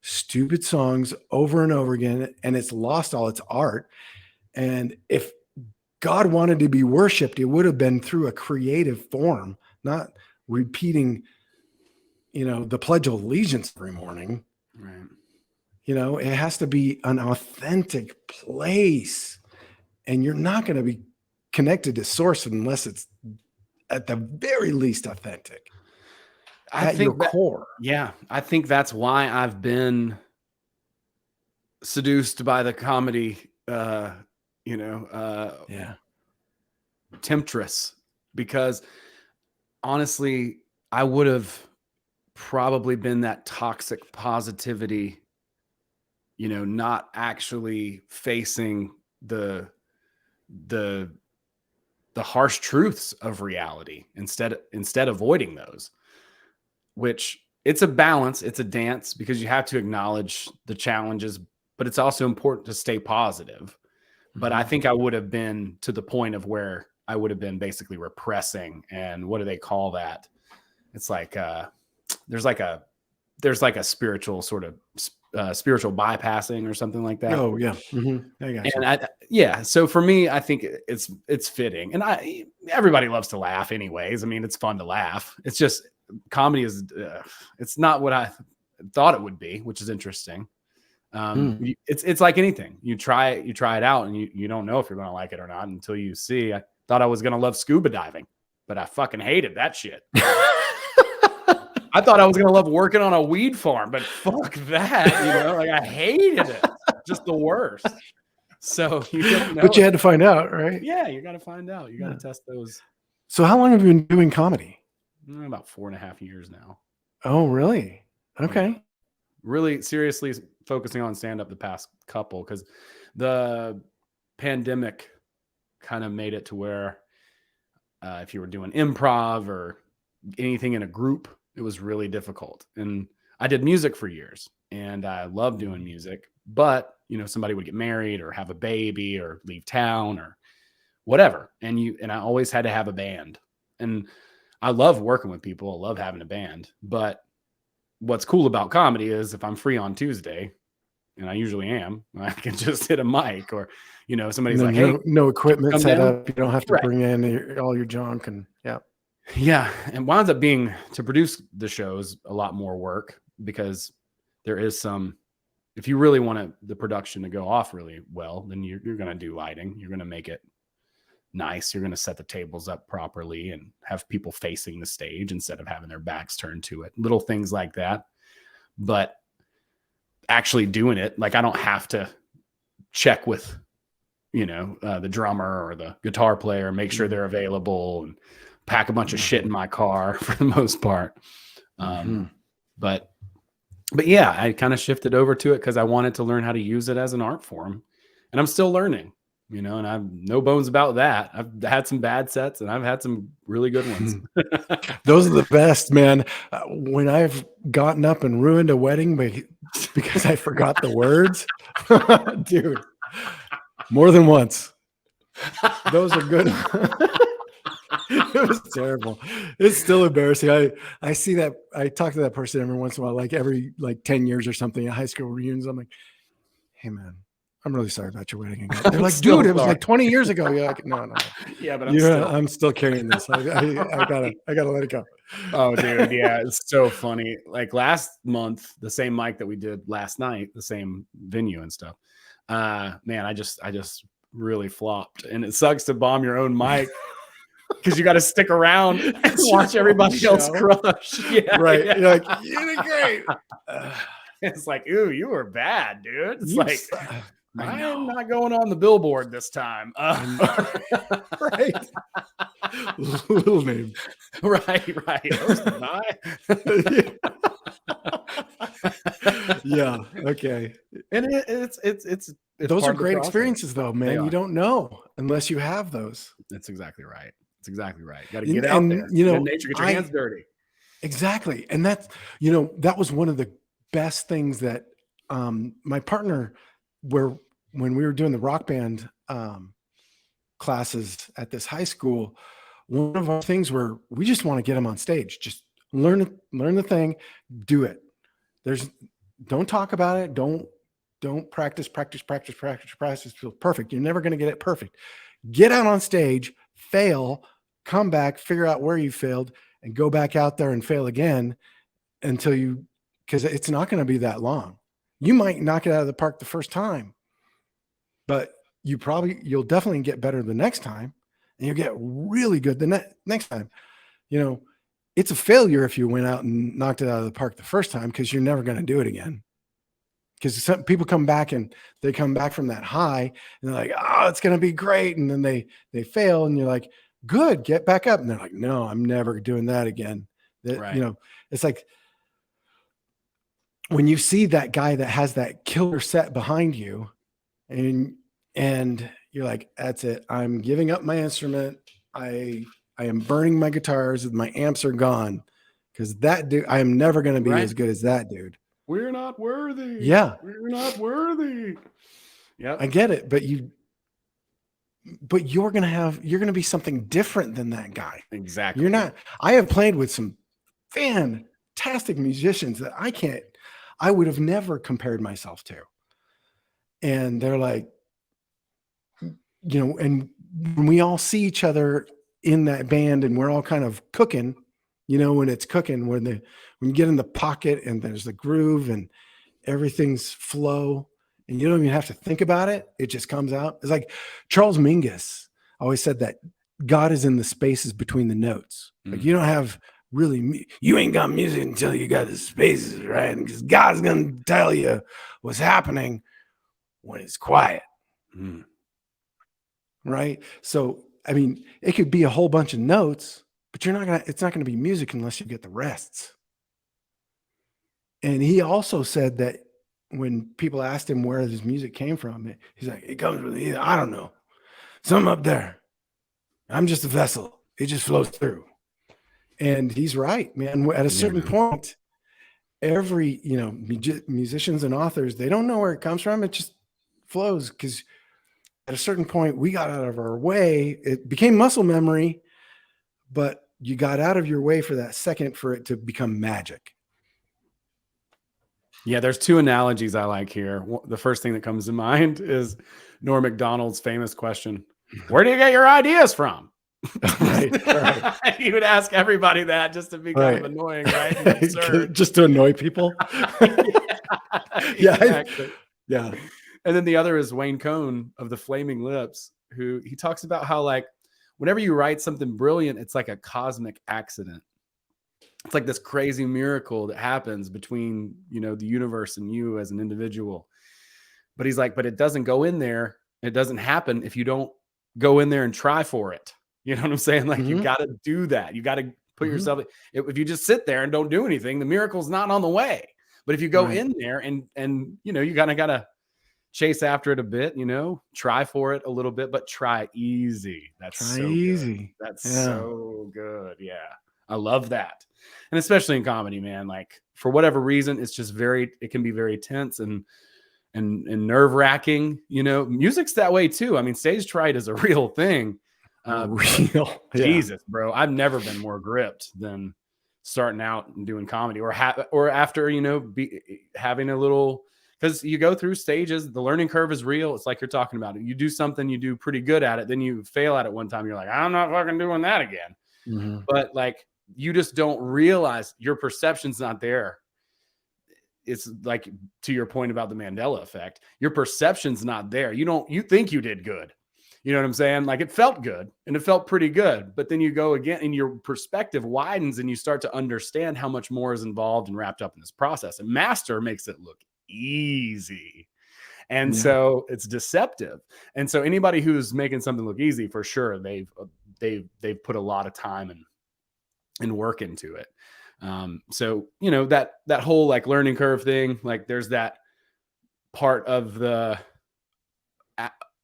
stupid songs over and over again, and it's lost all its art. And if God wanted to be worshiped, it would have been through a creative form, not repeating, the Pledge of Allegiance every morning. Right. It has to be an authentic place, and you're not going to be connected to source unless it's at the very least authentic. I think your core. Yeah. I think that's why I've been seduced by the comedy, temptress, because honestly, I would have probably been that toxic positivity, not actually facing the harsh truths of reality, instead avoiding those, which it's a balance. It's a dance because you have to acknowledge the challenges, but it's also important to stay positive. But I think I would have been to the point of where I would have been basically repressing. And what do they call that? It's like, there's like a spiritual sort of spiritual bypassing or something like that. Oh yeah. Mm-hmm. I got you. So for me, I think it's fitting, and everybody loves to laugh anyways. I mean, it's fun to laugh. It's just comedy is, it's not what I thought it would be, which is interesting. It's like anything. You try it out, and you don't know if you're going to like it or not until you see. I thought I was going to love scuba diving, but I fucking hated that shit. I thought I was going to love working on a weed farm, but fuck that, I hated it. Just the worst. So but you had to find out, right? Yeah, you got to find out. You got to test those. So how long have you been doing comedy? About 4.5 years now. Oh, really? Okay. Yeah. Really seriously focusing on stand-up the past couple, because the pandemic kind of made it to where if you were doing improv or anything in a group, it was really difficult. And I did music for years, and I loved doing music, but somebody would get married or have a baby or leave town or whatever. And I always had to have a band, and I love working with people. I love having a band, but what's cool about comedy is if I'm free on Tuesday, and I usually am, I can just hit a mic, or, somebody's like, hey, no equipment set up. You don't have to bring in all your junk, and yeah. And winds up being, to produce the shows, a lot more work, because there is some, if you really want the production to go off really well, then you're going to do lighting. You're going to make it nice. You're going to set the tables up properly and have people facing the stage instead of having their backs turned to it. Little things like that. But actually doing it, like, I don't have to check with, the drummer or the guitar player, make sure they're available, and pack a bunch of shit in my car for the most part. But yeah, I kind of shifted over to it because I wanted to learn how to use it as an art form, and I'm still learning. you know, and I've no bones about that. I've had some bad sets and I've had some really good ones. Those are the best, man. When I've gotten up and ruined a wedding because I forgot the words, dude, more than once. Those are good. It was terrible. It's still embarrassing. I see that. I talk to that person every once in a while, like every 10 years or something at high school reunions. I'm like, hey man, I'm really sorry about your wedding again. They're like, dude, it was like 20 years ago. You're like, no. Yeah, but I'm still carrying this. I gotta let it go. Oh, dude, yeah, it's so funny. Like last month, the same mic that we did last night, the same venue and stuff. Man, I just really flopped, and it sucks to bomb your own mic because you got to stick around and watch everybody else crush. Yeah, right. Yeah. You're like, you did great. It's like, ooh, you were bad, dude. It's I'm not going on the billboard this time. Right. Little name. Right. Yeah. Okay. And it's those are great experiences though, man. You don't know unless you have those. That's exactly right. Got to get out there. You know, nature, get your hands dirty. Exactly. And that's, that was one of the best things that my partner, when we were doing the rock band classes at this high school, one of our things were we just want to get them on stage. Just learn the thing, do it. Don't talk about it. Don't practice till perfect. You're never going to get it perfect. Get out on stage, fail, come back, figure out where you failed, and go back out there and fail again because it's not going to be that long. You might knock it out of the park the first time, but you'll definitely get better the next time, and you'll get really good the next time. It's a failure if you went out and knocked it out of the park the first time, because you're never going to do it again. Because some people come back from that high and they're like, oh, it's going to be great. And then they fail and you're like, good, get back up. And they're like, no, I'm never doing that again. Right. It's like when you see that guy that has that killer set behind you and you're like, that's it. I'm giving up my instrument. I am burning my guitars. My amps are gone, because that dude, I am never going to be as good as that dude. We're not worthy. Yeah. We're not worthy. Yeah. I get it. But you're going to be something different than that guy. Exactly. You're not. I have played with some fantastic musicians that I would have never compared myself to. And they're like, and when we all see each other in that band and we're all kind of cooking, when it's cooking, when you get in the pocket and there's the groove and everything's flow and you don't even have to think about it. It just comes out. It's like Charles Mingus always said that God is in the spaces between the notes. Like you don't have you ain't got music until you got the spaces, right? Because God's going to tell you what's happening when it's quiet. Right. So, I mean, it could be a whole bunch of notes, but it's not going to be music unless you get the rests. And he also said that when people asked him where his music came from, he's like, it comes from I don't know, something up there. I'm just a vessel. It just flows through. And he's right, man. At a certain point, every, musicians and authors, they don't know where it comes from. It just flows, because at a certain point, we got out of our way. It became muscle memory, but you got out of your way for that second for it to become magic. Yeah, there's two analogies I like here. The first thing that comes to mind is Norm Macdonald's famous question, where do you get your ideas from? Right. He would ask everybody that just to be kind of annoying, right? Just to annoy people. Exactly. Yeah. And then the other is Wayne Cohn of the Flaming Lips, who he talks about how, like, whenever you write something brilliant, it's like a cosmic accident. It's like this crazy miracle that happens between, the universe and you as an individual. But he's like, but it doesn't go in there. It doesn't happen if you don't go in there and try for it. You know what I'm saying? Like, you got to do that. You got to put yourself, if you just sit there and don't do anything, the miracle's not on the way. But if you go in there and you kind of got to chase after it a bit, try for it a little bit, but try easy. That's Try so easy. good. That's Yeah. so good. Yeah. I love that. And especially in comedy, man, like for whatever reason, it's just it can be very tense and nerve wracking, music's that way too. I mean, stage fright is a real thing. Real. Jesus, bro. I've never been more gripped than starting out and doing comedy or after, having a little, because you go through stages, the learning curve is real. It's like you're talking about it. You do something, you do pretty good at it, then you fail at it one time. You're like, I'm not fucking doing that again. Mm-hmm. But like, you just don't realize your perception's not there. It's like, to your point about the Mandela effect, your perception's not there. You think you did good. You know what I'm saying? Like, it felt good and it felt pretty good, but then you go again and your perspective widens and you start to understand how much more is involved and wrapped up in this process. And master makes it look easy. And so it's deceptive. And so anybody who's making something look easy, for sure, they've put a lot of time and work into it. So, that whole like learning curve thing, like there's that part of the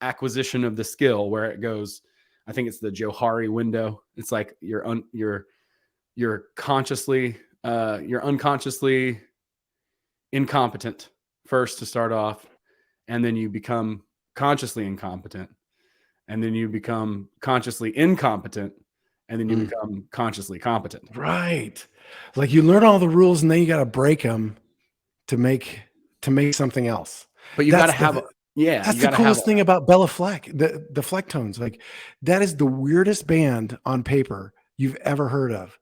acquisition of the skill where it goes, I think it's the Johari window. It's like you're unconsciously incompetent first to start off. And then you become consciously incompetent. And then you become consciously incompetent. And then you become consciously competent. Right. Like you learn all the rules and then you got to break them to make something else. But you got to have that's the coolest thing about Bella Fleck, the Flecktones. Like that is the weirdest band on paper you've ever heard of.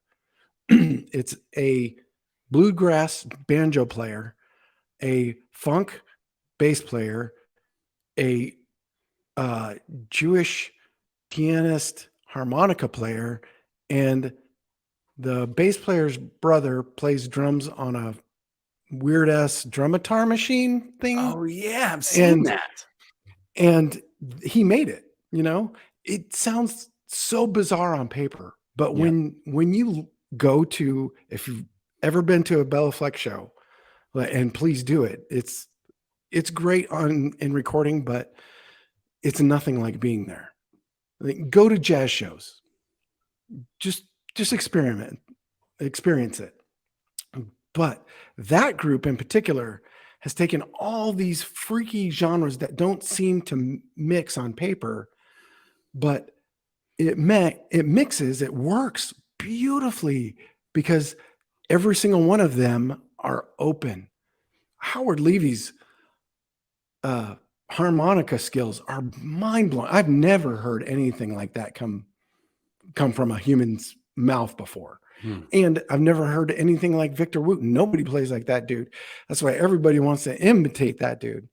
It's a bluegrass banjo player, a funk bass player, a Jewish pianist harmonica player, and the bass player's brother plays drums on a weird ass drumitar machine thing. Oh yeah, I've seen that. And he made it. It sounds so bizarre on paper, but when you go to, if you've ever been to a Bella Fleck show, and please do it, it's great in recording, but it's nothing like being there. Like, go to jazz shows, just experience it. But that group in particular has taken all these freaky genres that don't seem to mix on paper, but it mixes, it works beautifully because every single one of them are open. Howard Levy's harmonica skills are mind-blowing. I've never heard anything like that come from a human's mouth before. And I've never heard anything like Victor Wooten. Nobody plays like that dude. That's why everybody wants to imitate that dude.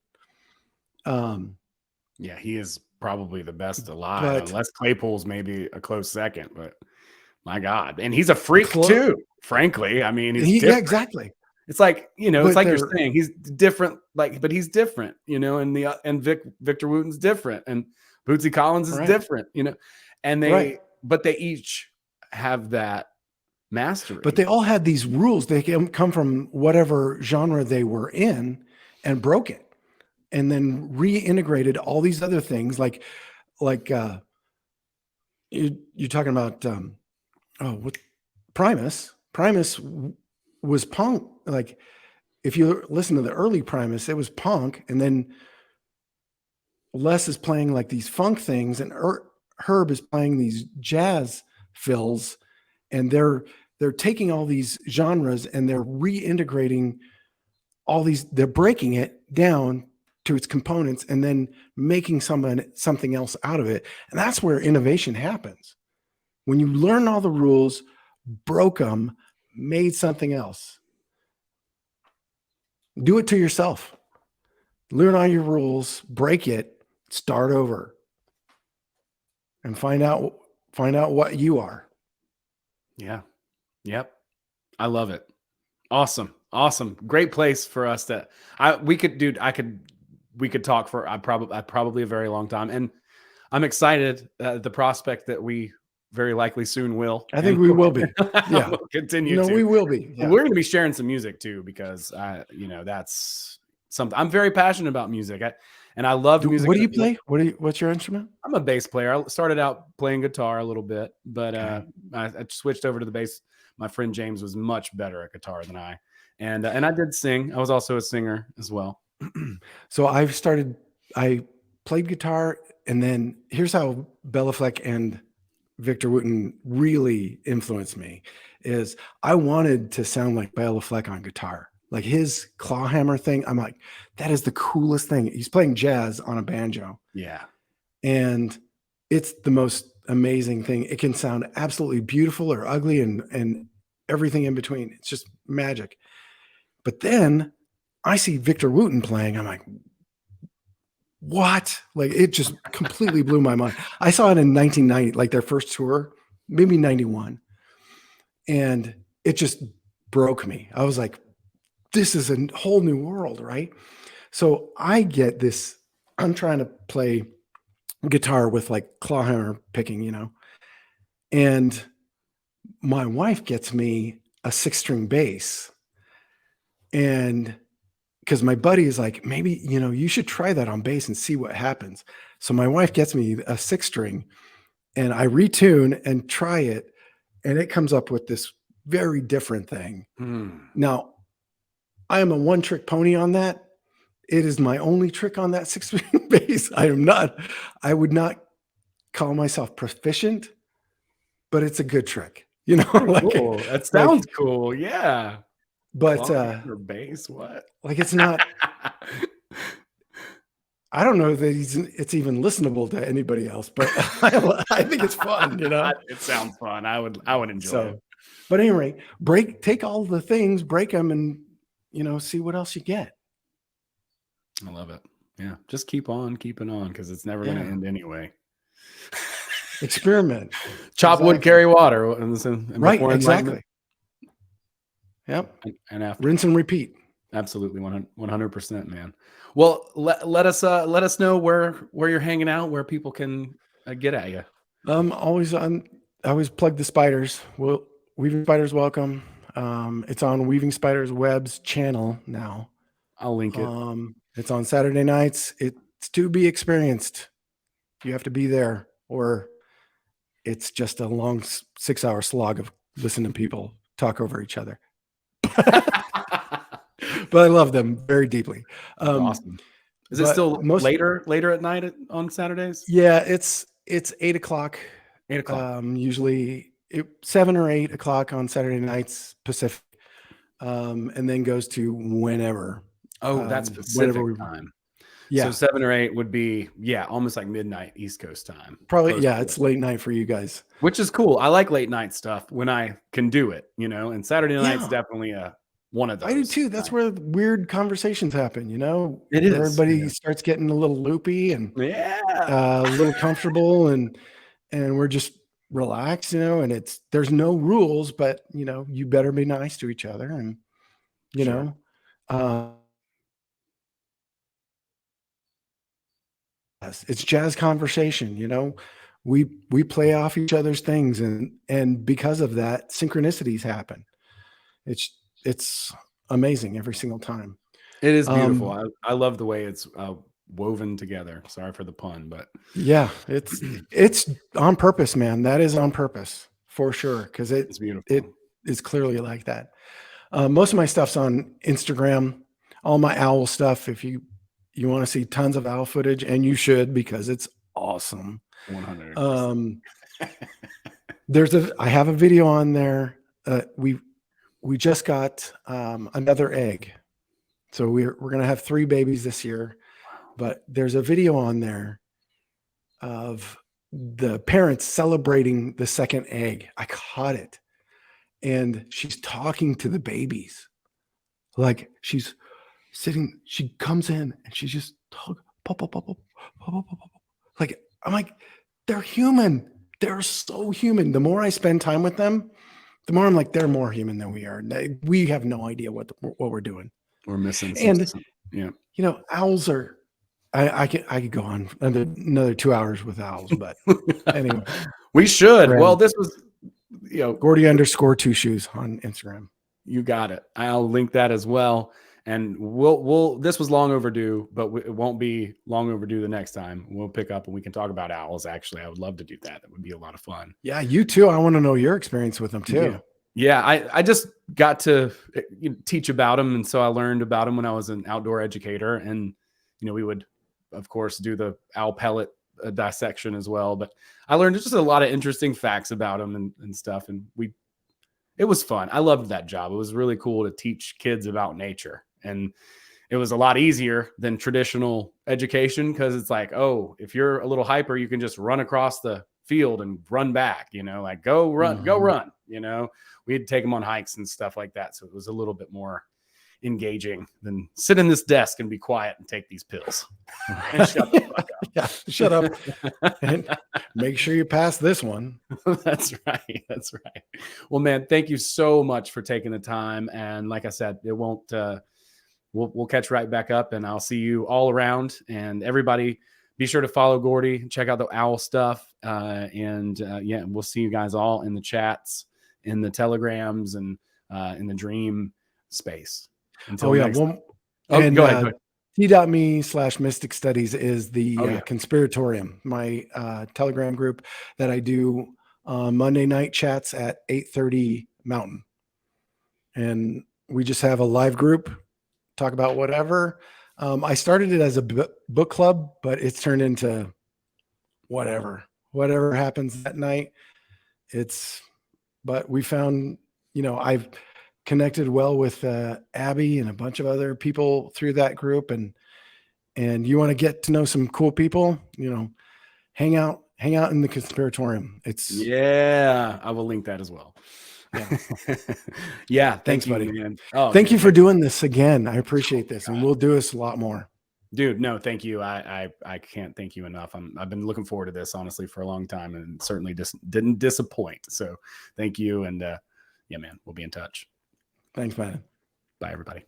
Yeah, he is probably the best alive. Unless Claypool's maybe a close second, but my God. And he's a freak too, frankly. I mean, he's different. Yeah, exactly. It's like, it's like you're saying, he's different, but he's different, and Victor Wooten's different, and Bootsy Collins is different, and but they each have that mastery. But they all had these rules. They come from whatever genre they were in and broke it, and then reintegrated all these other things like you're talking about with Primus. Primus was punk. Like if you listen to the early Primus, it was punk, and then Les is playing like these funk things, and Herb is playing these jazz fills, and they're taking all these genres and they're reintegrating all these. They're breaking it down to its components and then making something else out of it. And that's where innovation happens. When you learn all the rules, broke them, made something else. Do it to yourself. Learn all your rules, break it, start over, and find out what you are. Yeah. Yep. I love it. Awesome. Great place for us we could talk for probably a very long time. And I'm excited at the prospect that we very likely soon will. I think we will be. Yeah. We'll continue. No, we will be. Yeah. We're going to be sharing some music too, because that's something I'm very passionate about music. And I love music. What do you play? What's your instrument? I'm a bass player. I started out playing guitar a little bit, but I switched over to the bass. My friend James was much better at guitar than I, and I did sing. I was also a singer as well. So I played guitar, and then here's how Bela Fleck and Victor Wooten really influenced me is I wanted to sound like Bela Fleck on guitar, like his claw hammer thing. I'm like, that is the coolest thing. He's playing jazz on a banjo. Yeah. And it's the most amazing thing. It can sound absolutely beautiful or ugly and everything in between. It's just magic. But then I see Victor Wooten playing. I'm like, what? Like, it just completely blew my mind. I saw it in 1990, like their first tour, maybe 91. And it just broke me. I was like, this is a whole new world, right? So I get this, I'm trying to play guitar with like claw hammer picking, you know, and my wife gets me a 6-string bass. And because my buddy is like, maybe, you know, you should try that on bass and see what happens. So my wife gets me a 6-string and I retune and try it. And it comes up with this very different thing. Now, I am a one-trick pony on that. It is my only trick on that 6-string bass. I would not call myself proficient, but it's a good trick. You know, like, cool. That sounds cool. Yeah. But or bass, what? Like, it's not. I don't know that it's even listenable to anybody else, but I think it's fun. You know, it sounds fun. I would enjoy it. But anyway, take all the things, break them, and you know, see what else you get. I love it. Yeah, just keep on keeping on because it's never going to end anyway. Experiment. Chop wood, carry water. Right, exactly. Yep. And after rinse and repeat. Absolutely, 100%, man. Well, let us know where you're hanging out, where people can get at you. I always plug the spiders. Weaving Spiders Welcome. It's on Weaving Spiders Web's channel now. I'll link it. It's on Saturday nights. It's to be experienced. You have to be there, or it's just a long 6-hour slog of listening to people talk over each other. But I love them very deeply. Awesome. Is it still later at night on Saturdays? Yeah, it's 8 o'clock. 8 o'clock. Usually 7 or 8 o'clock on Saturday nights Pacific, and then goes to whenever. Oh, that's Pacific time. Yeah. So 7 or 8 would be almost like midnight East Coast time. Probably, it's late night for you guys. Which is cool. I like late night stuff when I can do it, you know, and Saturday night's definitely one of those. I do too. That's where weird conversations happen, you know. It is. Everybody starts getting a little loopy and a little comfortable, and we're just relaxed, you know, and there's no rules, but you know, you better be nice to each other, and you know, it's jazz conversation, you know. We play off each other's things, and because of that, synchronicities happen. It's amazing every single time. It is beautiful. I love the way it's woven together. Sorry for the pun, but yeah, it's on purpose, man. That is on purpose for sure, because it's beautiful. It is clearly like that. Most of my stuff's on Instagram. All my owl stuff. If you want to see tons of owl footage, and you should, because it's awesome. 100%. I have a video on there. We just got another egg, so we're gonna have 3 babies this year. But there's a video on there of the parents celebrating the second egg. I caught it, and she's talking to the babies, like she's sitting. She comes in and she's just talking, pop, pop, pop, pop, pop, pop, pop, pop. Like, I'm like, they're human. They're so human. The more I spend time with them, the more I'm like, they're more human than we are. We have no idea what we're doing. We're missing something. You know, owls are. I could go on another 2 hours with owls, but anyway, we should. Well, this was, Gordy _2 shoes on Instagram. You got it. I'll link that as well. And we'll this was long overdue, but it won't be long overdue the next time. We'll pick up and we can talk about owls. Actually, I would love to do that. That would be a lot of fun. Yeah, you too. I want to know your experience with them too. Yeah, I just got to teach about them, and so I learned about them when I was an outdoor educator. And we would, of course, do the owl pellet dissection as well. But I learned just a lot of interesting facts about them and stuff. And it was fun. I loved that job. It was really cool to teach kids about nature. And it was a lot easier than traditional education because it's like, oh, if you're a little hyper, you can just run across the field and run back, like go run, go run. We'd take them on hikes and stuff like that. So it was a little bit more engaging than sit in this desk and be quiet and take these pills. And shut the fuck up. Yeah, shut up and make sure you pass this one. That's right. That's right. Well, man, thank you so much for taking the time. And like I said, it won't, we'll catch right back up, and I'll see you all around. And everybody be sure to follow Gordy, check out the owl stuff. Yeah, we'll see you guys all in the chats, in the telegrams, and in the dream space. Until go ahead. T.me/Mystic Studies is the Conspiratorium, my Telegram group that I do Monday night chats at 8:30 Mountain. And we just have a live group, talk about whatever. I started it as a book club, but it's turned into whatever happens that night. But we found, I've connected well with Abby and a bunch of other people through that group, and you want to get to know some cool people, hang out in the Conspiratorium. I will link that as well. Yeah. Thanks, buddy. Man. Thank you for doing this again. I appreciate this, and we'll do this a lot more. Dude, no, thank you. I can't thank you enough. I've been looking forward to this, honestly, for a long time, and certainly just didn't disappoint. So thank you. And yeah, man, we'll be in touch. Thanks, man. Bye, everybody.